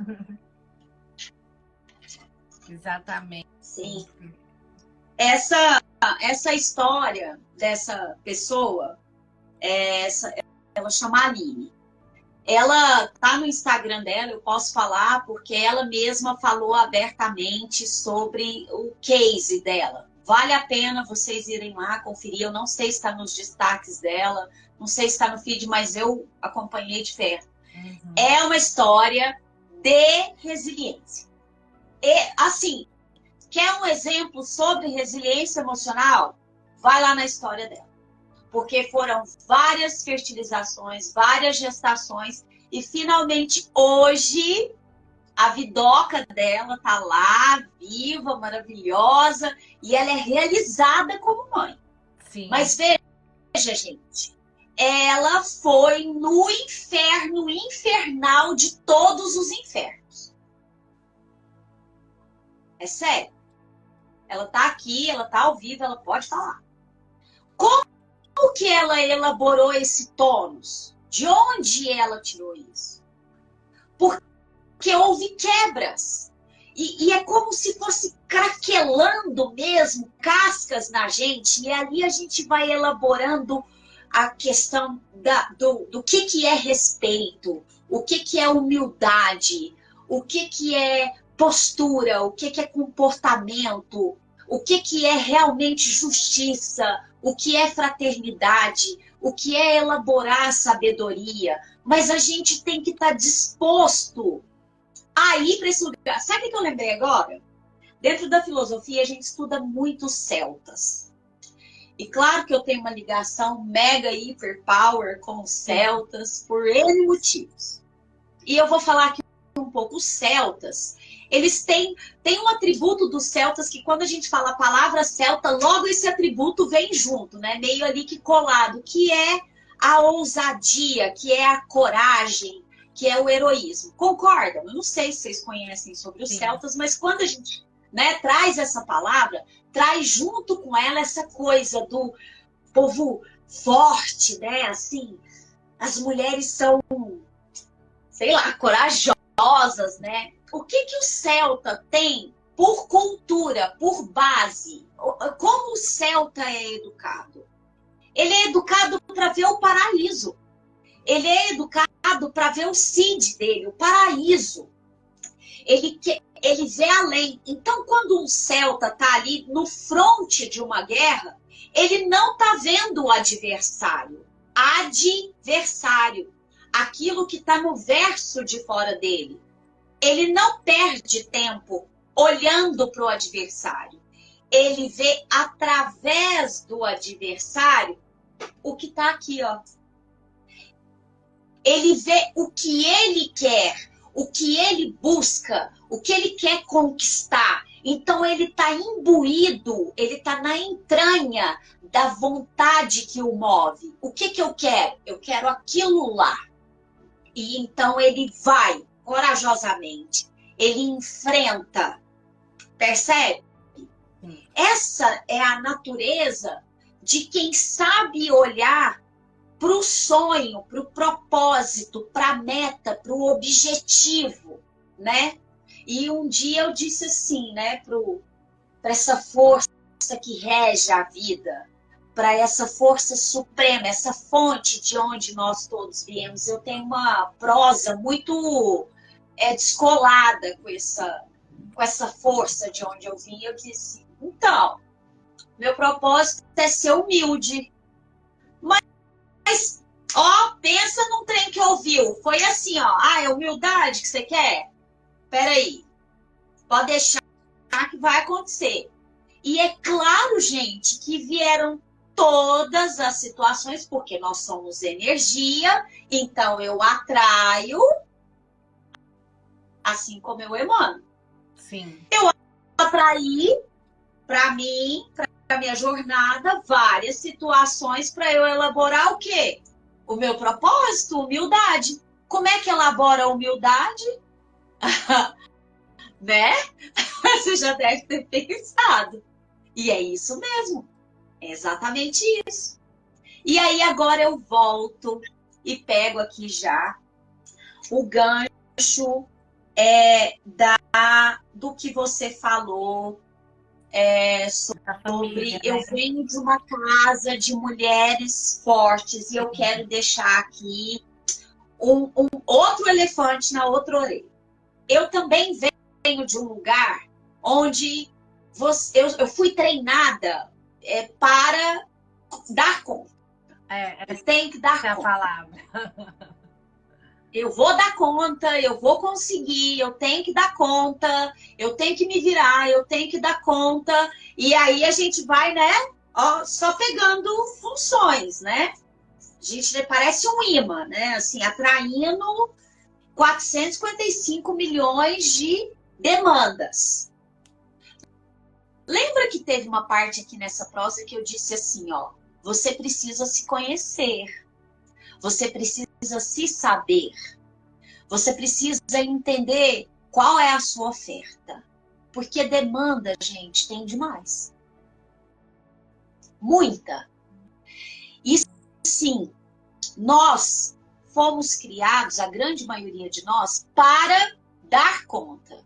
Exatamente. Sim. Essa história dessa pessoa, ela chama Aline. Ela tá no Instagram dela, eu posso falar, porque ela mesma falou abertamente sobre o case dela. Vale a pena vocês irem lá conferir. Eu não sei se está nos destaques dela, não sei se está no feed, mas eu acompanhei de perto. Uhum. É uma história de resiliência. E, assim, quer um exemplo sobre resiliência emocional? Vai lá na história dela. Porque foram várias fertilizações, várias gestações, e finalmente hoje A vidoca dela tá lá, viva, maravilhosa, e ela é realizada como mãe. Sim. Mas veja, gente, ela foi no inferno infernal de todos os infernos. É sério. Ela tá aqui, ela tá ao vivo, ela pode falar. Como que ela elaborou esse tônus? De onde ela tirou isso? Porque houve quebras. E é como se fosse craquelando mesmo, cascas na gente. E ali a gente vai elaborando a questão do que é respeito, o que é humildade, o que é postura, o que é comportamento, o que é realmente justiça, o que é fraternidade, o que é elaborar a sabedoria. Mas a gente tem que estar disposto a ir para esse lugar. Sabe o que eu lembrei agora? Dentro da filosofia, a gente estuda muito celtas. E claro que eu tenho uma ligação mega hiper power com os celtas por N motivos. E eu vou falar aqui um pouco. Os celtas, eles têm um atributo dos celtas que quando a gente fala a palavra celta, logo esse atributo vem junto, né? Meio ali que colado, que é a ousadia, que é a coragem, que é o heroísmo. Concordam? Eu não sei se vocês conhecem sobre os celtas, mas quando a gente, né, traz essa palavra, traz junto com ela essa coisa do povo forte, né? Assim, as mulheres são, sei lá, corajosas, né? O que o celta tem por cultura, por base? Como o celta é educado? Ele é educado para ver o paraíso. Ele é educado para ver o Cid dele, o paraíso. Ele vê além. Então, quando um celta está ali no fronte de uma guerra, ele não está vendo o adversário. Adversário. Aquilo que está no verso de fora dele. Ele não perde tempo olhando para o adversário. Ele vê através do adversário o que está aqui, ó. Ele vê o que ele quer, o que ele busca, o que ele quer conquistar. Então ele está imbuído, ele está na entranha da vontade que o move. O que eu quero? Eu quero aquilo lá. E então ele vai corajosamente, ele enfrenta. Percebe? Essa é a natureza de quem sabe olhar para o sonho, para o propósito, para a meta, para o objetivo, né? E um dia eu disse assim, né, para essa força que rege a vida, para essa força suprema, essa fonte de onde nós todos viemos. Eu tenho uma prosa muito descolada com essa força de onde eu vim. Eu disse, então, meu propósito é ser humilde. Mas, ó, pensa num trem que ouviu. Foi assim, ó. Ah, é humildade que você quer? Peraí. Pode deixar que vai acontecer. E é claro, gente, que vieram todas as situações, porque nós somos energia, então eu atraio assim como eu emano. Sim. Eu atraí para mim, para minha jornada, várias situações para eu elaborar o quê? O meu propósito, humildade. Como é que elabora a humildade? Né? Você já deve ter pensado. E é isso mesmo. É exatamente isso. E aí agora eu volto e pego aqui já o gancho do que você falou sobre... Eu venho de uma casa de mulheres fortes e eu quero deixar aqui um outro elefante na outra orelha. Eu também venho de um lugar onde eu fui treinada para dar conta. Eu tenho que dar conta. A palavra. Eu vou dar conta, eu vou conseguir, eu tenho que dar conta, eu tenho que me virar, eu tenho que dar conta. E aí a gente vai, né, ó, só pegando funções, né? A gente parece um imã, né? Assim, atraindo 455 milhões de demandas. Lembra que teve uma parte aqui nessa prosa que eu disse assim, ó, você precisa se conhecer, você precisa se saber, você precisa entender qual é a sua oferta. Porque demanda, gente, tem demais. Muita. E sim, nós fomos criados, a grande maioria de nós, para dar conta.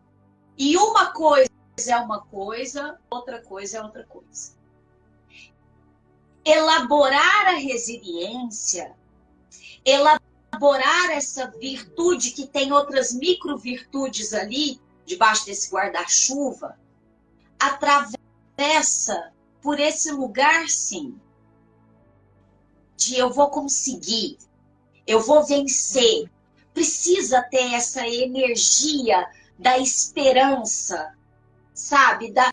E uma coisa é uma coisa, outra coisa é outra coisa. Elaborar a resiliência, elaborar essa virtude que tem outras micro-virtudes ali, debaixo desse guarda-chuva, atravessa por esse lugar, sim, de eu vou conseguir, eu vou vencer. Precisa ter essa energia da esperança, sabe? Da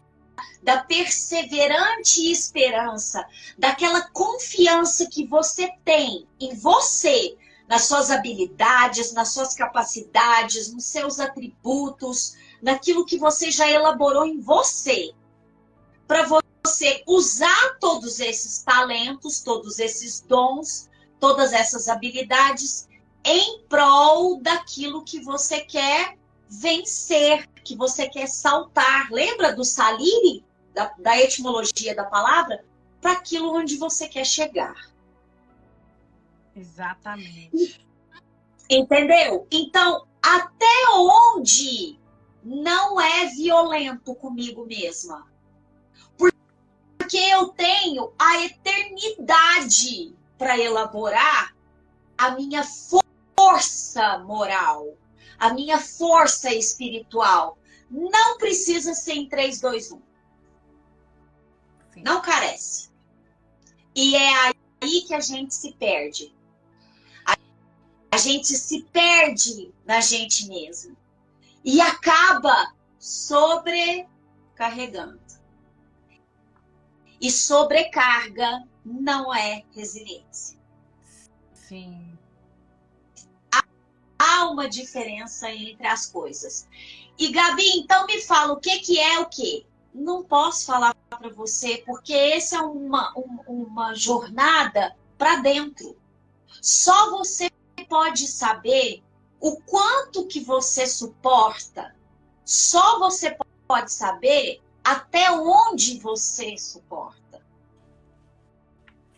perseverante esperança, daquela confiança que você tem em você, nas suas habilidades, nas suas capacidades, nos seus atributos, naquilo que você já elaborou em você, para você usar todos esses talentos, todos esses dons, todas essas habilidades em prol daquilo que você quer vencer, que você quer saltar. Lembra do salire, da etimologia da palavra? Para aquilo onde você quer chegar. Exatamente. Entendeu? Então, até onde não é violento comigo mesma? Porque eu tenho a eternidade para elaborar a minha força moral, a minha força espiritual. Não precisa ser em 3, 2, 1. Sim. Não carece. E é aí que a gente se perde. A gente se perde na gente mesmo. E acaba sobrecarregando. E sobrecarga não é resiliência. Sim. Há uma diferença entre as coisas. E Gabi, então me fala, o que é o quê? Não posso falar para você, porque essa é uma jornada para dentro. Só você pode saber o quanto que você suporta. Só você pode saber até onde você suporta.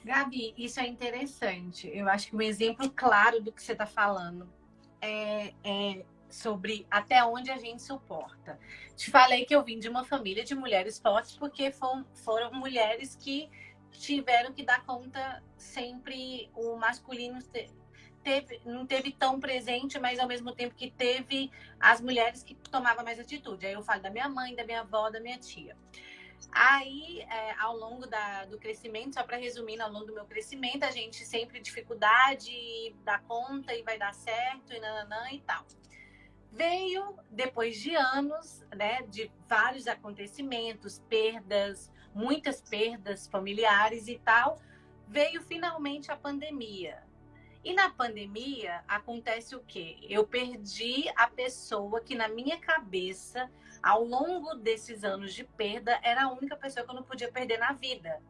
Gabi, isso é interessante. Eu acho que um exemplo claro do que você está falando é sobre até onde a gente suporta. Te falei que eu vim de uma família de mulheres fortes porque foram mulheres que tiveram que dar conta sempre. O masculino não teve tão presente, mas ao mesmo tempo que teve as mulheres que tomavam mais atitude. Aí eu falo da minha mãe, da minha avó, da minha tia. Aí, ao longo do crescimento, só para resumir, ao longo do meu crescimento, a gente sempre dificuldade, dá conta e vai dar certo, e nananã e tal. Veio, depois de anos, né, de vários acontecimentos, perdas, muitas perdas familiares e tal, veio finalmente a pandemia. E na pandemia acontece o quê? Eu perdi a pessoa que na minha cabeça, ao longo desses anos de perda, era a única pessoa que eu não podia perder na vida,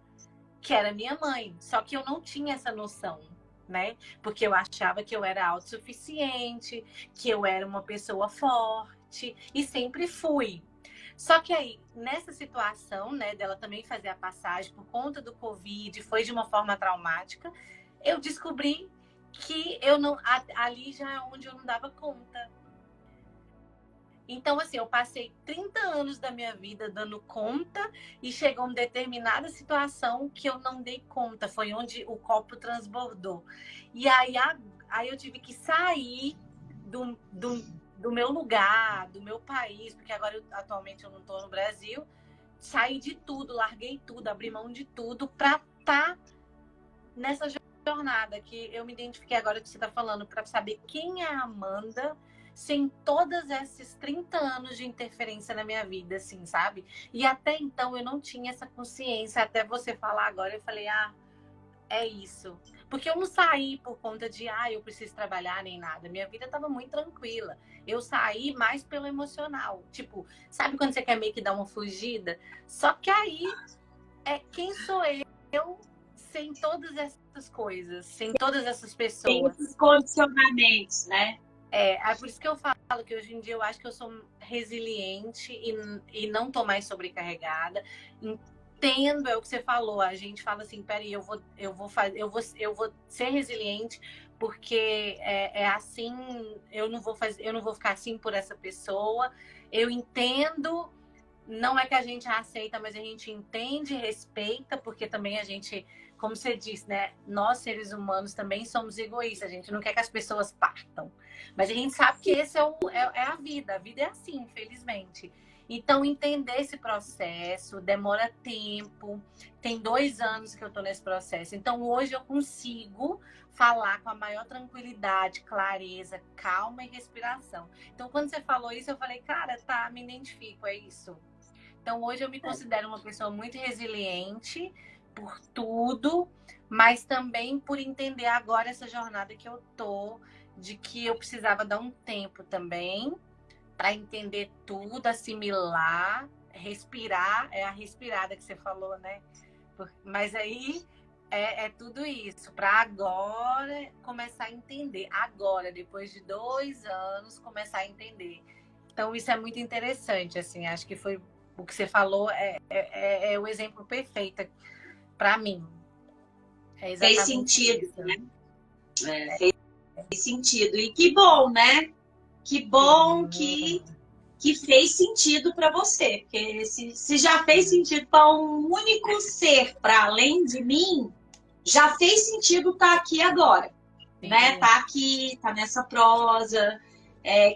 que era minha mãe. Só que eu não tinha essa noção, né? Porque eu achava que eu era autossuficiente, que eu era uma pessoa forte, e sempre fui. Só que aí, nessa situação, né, dela também fazer a passagem por conta do Covid, foi de uma forma traumática, eu descobri que eu não, ali já é onde eu não dava conta. Então, assim, eu passei 30 anos da minha vida dando conta e chegou uma determinada situação que eu não dei conta. Foi onde o copo transbordou. E aí eu tive que sair do meu lugar, do meu país, porque agora atualmente eu não estou no Brasil. Saí de tudo, larguei tudo, abri mão de tudo para estar nessa jornada que eu me identifiquei agora que você está falando, para saber quem é a Amanda sem todos esses 30 anos de interferência na minha vida, assim, sabe? E até então eu não tinha essa consciência, até você falar agora, eu falei, É isso. Porque eu não saí por conta de, eu preciso trabalhar nem nada. Minha vida estava muito tranquila. Eu saí mais pelo emocional. Tipo, sabe quando você quer meio que dar uma fugida? Só que aí, quem sou eu sem todas essas coisas, sem todas essas Tem pessoas? esses condicionamentos, né? É por isso que eu falo que hoje em dia eu acho que eu sou resiliente e não tô mais sobrecarregada. Entendo, é o que você falou. A gente fala assim, peraí, eu vou ser resiliente porque é assim, eu não vou ficar assim por essa pessoa. Eu entendo, não é que a gente aceita, mas a gente entende, respeita, porque também a gente, como você disse, né? Nós, seres humanos, também somos egoístas. A gente não quer que as pessoas partam. Mas a gente sabe que esse é a vida. A vida é assim, infelizmente. Então, entender esse processo demora tempo. Tem 2 anos que eu estou nesse processo. Então, hoje eu consigo falar com a maior tranquilidade, clareza, calma e respiração. Então, quando você falou isso, eu falei, cara, tá, me identifico, é isso. Então, hoje eu me considero uma pessoa muito resiliente por tudo, mas também por entender agora essa jornada que eu tô, de que eu precisava dar um tempo também para entender tudo, assimilar, respirar, é a respirada que você falou, né? Mas aí é tudo isso, para agora começar a entender. Agora, depois de 2 anos, começar a entender. Então, isso é muito interessante, assim, acho que foi o que você falou, é o exemplo perfeito para mim. É Fez exatamente sentido, isso. né? Fez sentido. E que bom, né? Que bom que fez sentido para você. Porque se já fez sentido para um único ser para além de mim, já fez sentido estar aqui agora. Né? Tá aqui, tá nessa prosa,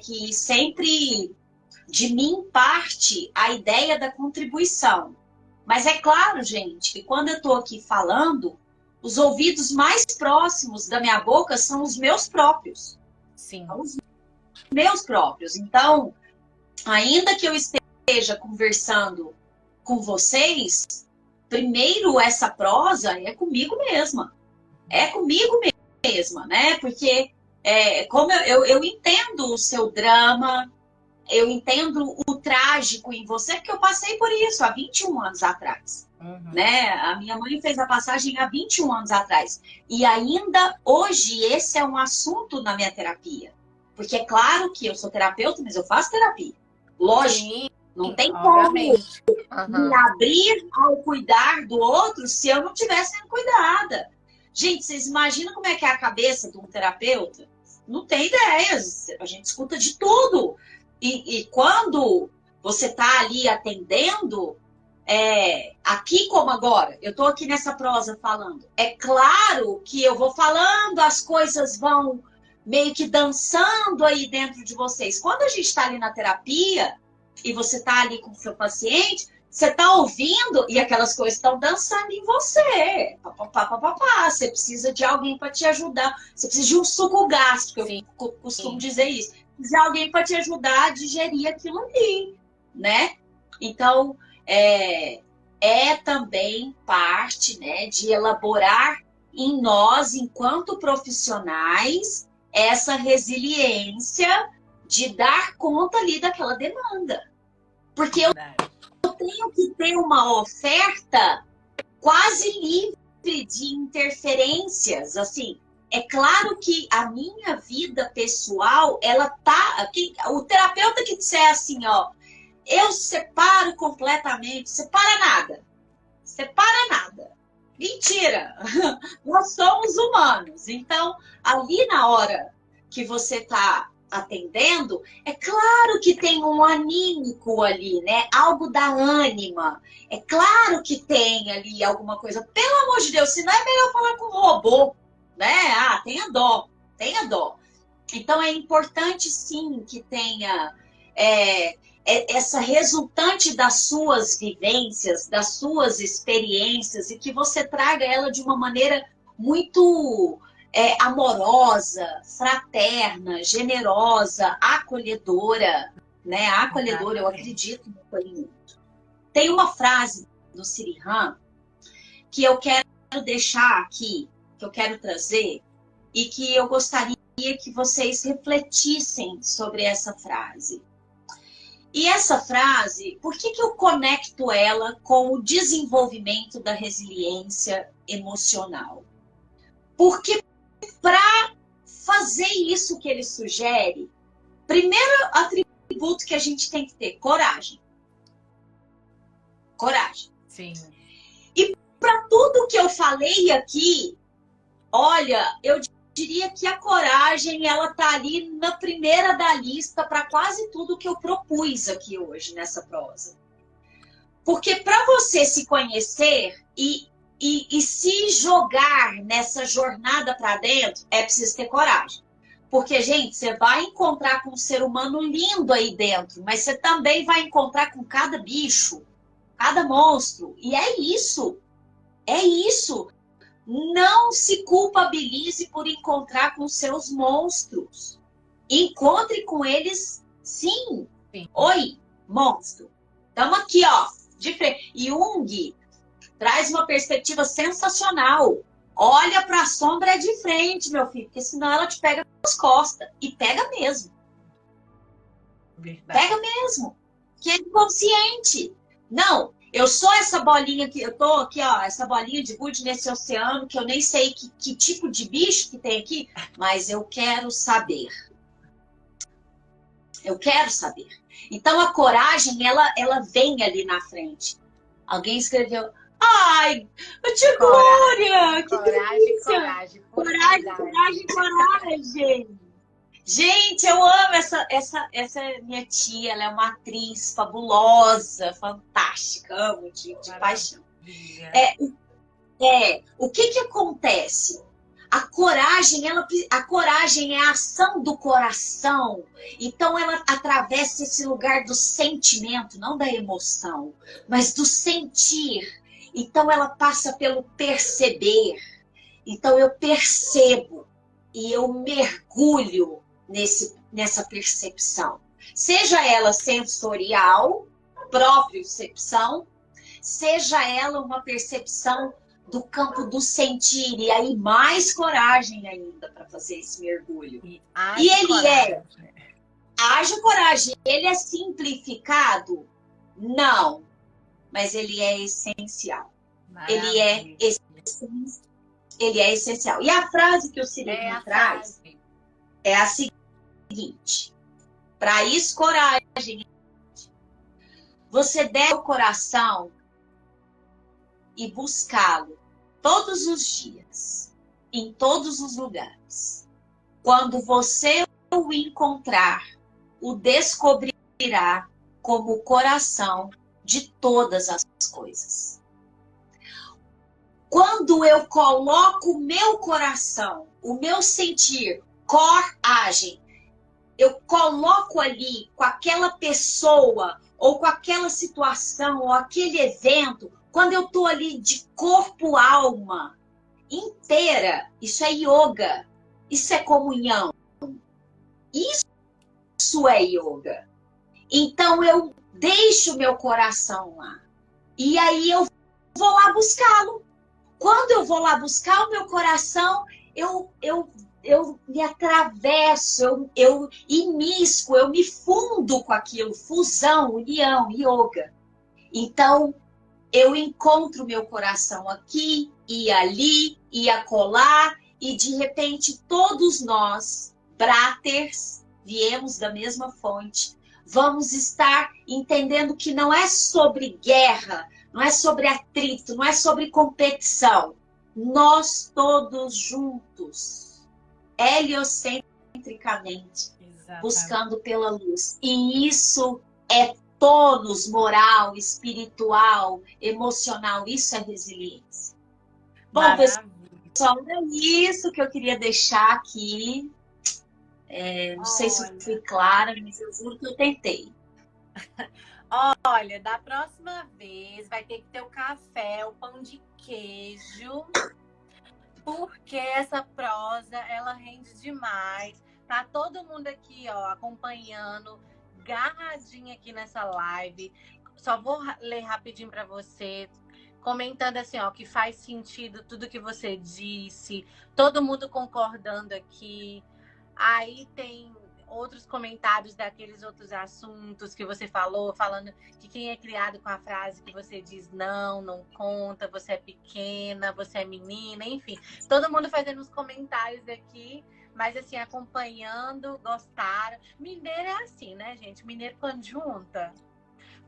que sempre de mim parte a ideia da contribuição. Mas é claro, gente, que quando eu estou aqui falando, os ouvidos mais próximos da minha boca são os meus próprios. Sim. São os meus próprios. Então, ainda que eu esteja conversando com vocês, primeiro essa prosa é comigo mesma. É comigo mesma, né? Porque como eu entendo o seu drama, eu entendo o trágico em você, porque eu passei por isso há 21 anos atrás. Né? A minha mãe fez a passagem há 21 anos atrás. E ainda hoje esse é um assunto na minha terapia. Porque é claro que eu sou terapeuta, mas eu faço terapia. Lógico, sim, não tem como me abrir ao cuidar do outro se eu não tivesse sendo cuidada. Gente, vocês imaginam como é que é a cabeça de um terapeuta? Não tem ideia. A gente escuta de tudo. E quando você está ali atendendo, aqui como agora, eu estou aqui nessa prosa falando. É claro que eu vou falando, as coisas vão meio que dançando aí dentro de vocês. Quando a gente está ali na terapia e você está ali com o seu paciente, você está ouvindo e aquelas coisas estão dançando em você. Você precisa de alguém para te ajudar. Você precisa de um suco gástrico, eu costumo dizer isso. De alguém para te ajudar a digerir aquilo ali, né? Então, é também parte, né, de elaborar em nós, enquanto profissionais, essa resiliência de dar conta ali daquela demanda. Porque eu tenho que ter uma oferta quase livre de interferências, assim. É claro que a minha vida pessoal, ela tá... O terapeuta que disser assim, ó, eu separo completamente, separa nada. Separa nada. Mentira! Nós somos humanos. Então, ali na hora que você está atendendo, é claro que tem um anímico ali, né? Algo da ânima. É claro que tem ali alguma coisa. Pelo amor de Deus, se não é melhor falar com o robô, né? Tenha dó, tenha dó. Então, é importante, sim, que tenha essa resultante das suas vivências, das suas experiências, e que você traga ela de uma maneira muito amorosa, fraterna, generosa, acolhedora, né? Acolhedora, eu acredito no acolhimento. Tem uma frase do Sirihan que eu quero deixar aqui, que eu quero trazer, e que eu gostaria que vocês refletissem sobre essa frase. E essa frase, por que eu conecto ela com o desenvolvimento da resiliência emocional? Porque para fazer isso que ele sugere, primeiro atributo que a gente tem que ter, coragem. Coragem. Sim. E para tudo que eu falei aqui, olha, eu diria que a coragem, ela tá ali na primeira da lista para quase tudo que eu propus aqui hoje nessa prosa. Porque para você se conhecer e se jogar nessa jornada para dentro, é preciso ter coragem. Porque, gente, você vai encontrar com um ser humano lindo aí dentro, mas você também vai encontrar com cada bicho, cada monstro. E é isso. É isso. Não se culpabilize por encontrar com seus monstros. Encontre com eles, sim. Oi, monstro. Estamos aqui, ó, de frente. E Jung traz uma perspectiva sensacional. Olha para a sombra de frente, meu filho, porque senão ela te pega nas costas. E pega mesmo. Verdade. Pega mesmo. Que é inconsciente. Não, eu sou essa bolinha que eu tô aqui, ó, essa bolinha de gude nesse oceano, que eu nem sei que tipo de bicho que tem aqui, mas eu quero saber. Eu quero saber. Então a coragem, ela vem ali na frente. Alguém escreveu, ai, tia Glória, que delícia. Coragem. Gente, eu amo essa minha tia, ela é uma atriz fabulosa, fantástica, amo de paixão. O que acontece? A coragem é a ação do coração. Então ela atravessa esse lugar do sentimento, não da emoção, mas do sentir. Então ela passa pelo perceber. Então eu percebo e eu mergulho nessa percepção. Seja ela sensorial, propriocepção, seja ela uma percepção do campo do sentir, e aí mais coragem ainda para fazer esse mergulho. E ele haja coragem. Ele é simplificado? Não, mas ele é essencial. Ele é essencial. E a frase que o Cirilo traz é a seguinte: para isso, coragem. Você deve o coração e buscá-lo todos os dias, em todos os lugares. Quando você o encontrar, o descobrirá como o coração de todas as coisas. Quando eu coloco o meu coração, o meu sentir, coragem, eu coloco ali com aquela pessoa, ou com aquela situação, ou aquele evento, quando eu estou ali de corpo, alma inteira, isso é yoga, isso é comunhão, isso é yoga. Então eu deixo meu coração lá, e aí eu vou lá buscá-lo. Quando eu vou lá buscar o meu coração, eu me atravesso, eu imisco, eu me fundo com aquilo, fusão, união, yoga. Então, eu encontro meu coração aqui e ali e acolá, e de repente todos nós, bráteres, viemos da mesma fonte, vamos estar entendendo que não é sobre guerra, não é sobre atrito, não é sobre competição. Nós todos juntos, heliocentricamente, buscando pela luz. E isso é tônus moral, espiritual, emocional. Isso é resiliência. Bom, pessoal, é isso que eu queria deixar aqui. Não sei se eu fui clara, mas eu juro que eu tentei. Olha, da próxima vez vai ter que ter o café, o pão de queijo, porque essa prosa, ela rende demais. Tá todo mundo aqui, ó, acompanhando, garradinha aqui nessa live. Só vou ler rapidinho para você. comentando assim, ó, que faz sentido tudo que você disse, todo mundo concordando aqui. Aí tem outros comentários daqueles outros assuntos que você falou, falando que quem é criado com a frase que você diz não, não conta, você é pequena, você é menina, enfim. Todo mundo fazendo uns comentários aqui, mas assim, acompanhando, gostaram. Mineiro é assim, né, gente? Mineiro quando junta,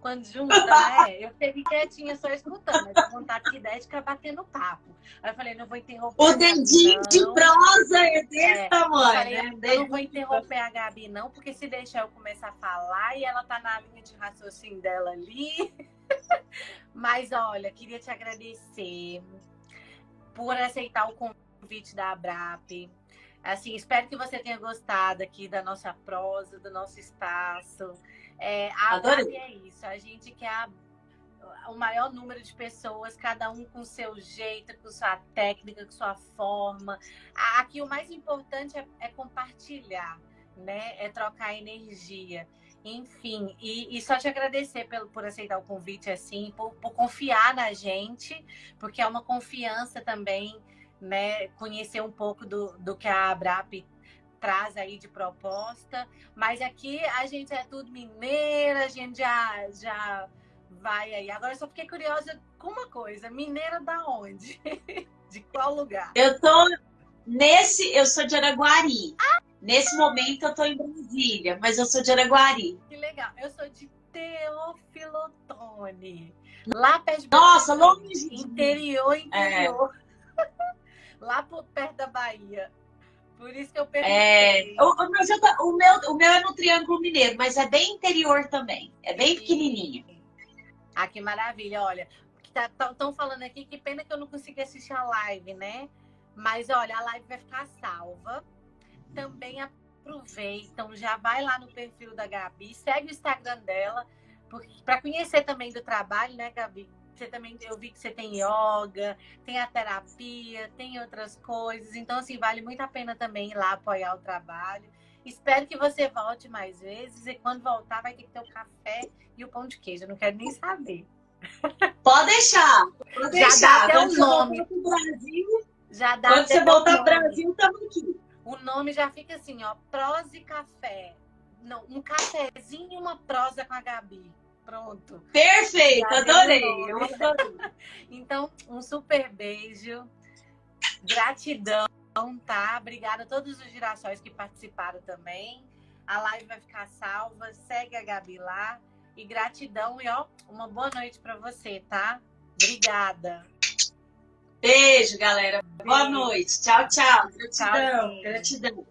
né? Eu fiquei quietinha só escutando, mas a vontade que der de ficar batendo papo. Aí eu falei, não vou interromper O a Gabi, dedinho de não. prosa é desse Eu tamanho, falei, né? eu não vou interromper a Gabi, não, porque se deixar eu começar a falar e ela tá na linha de raciocínio dela ali. Mas olha, queria te agradecer por aceitar o convite da Abrap. Assim, espero que você tenha gostado aqui da nossa prosa, do nosso espaço. A Abrap é isso, a gente quer o maior número de pessoas, cada um com seu jeito, com sua técnica, com sua forma. Aqui o mais importante é compartilhar, né? É trocar energia. Enfim, e só te agradecer por aceitar o convite, assim, por confiar na gente, porque é uma confiança também, né? Conhecer um pouco do que a Abrap traz aí de proposta. Mas aqui a gente é tudo mineira, a gente já vai aí. Agora eu só fiquei curiosa com uma coisa. Mineira da onde? De qual lugar? Eu sou de Araguari. Nesse momento eu tô em Brasília, mas eu sou de Araguari. Que legal. Eu sou de Teófilo Otoni. Lá perto de Nossa, longe. Interior. Lá perto da Bahia. Por isso que eu perguntei. O meu é no Triângulo Mineiro, mas é bem interior também. É bem pequenininho. Ah, que maravilha. Olha, estão falando aqui, que pena que eu não consegui assistir a live, né? Mas olha, a live vai ficar salva. Também aproveitam, já vai lá no perfil da Gabi, segue o Instagram dela, para conhecer também do trabalho, né, Gabi? Você também, eu vi que você tem yoga, tem a terapia, tem outras coisas. Então, assim, vale muito a pena também ir lá apoiar o trabalho. Espero que você volte mais vezes. E quando voltar, vai ter que ter o café e o pão de queijo. Eu não quero nem saber. Pode deixar. Pode deixar. Dá até Quando o nome. Você voltar pro Brasil, Já dá quando você voltar pro Brasil, estamos aqui. O nome já fica assim, ó. Prosa e café. Não, um cafezinho e uma prosa com a Gabi. Pronto. Perfeito, adorei. Eu adorei. Então, um super beijo. Gratidão, tá? Obrigada a todos os girassóis que participaram também. A live vai ficar salva. Segue a Gabi lá. E gratidão. E, ó, uma boa noite para você, tá? Obrigada. Beijo, galera. Boa noite. Tchau, tchau. Gratidão. Tchauzinho. Gratidão.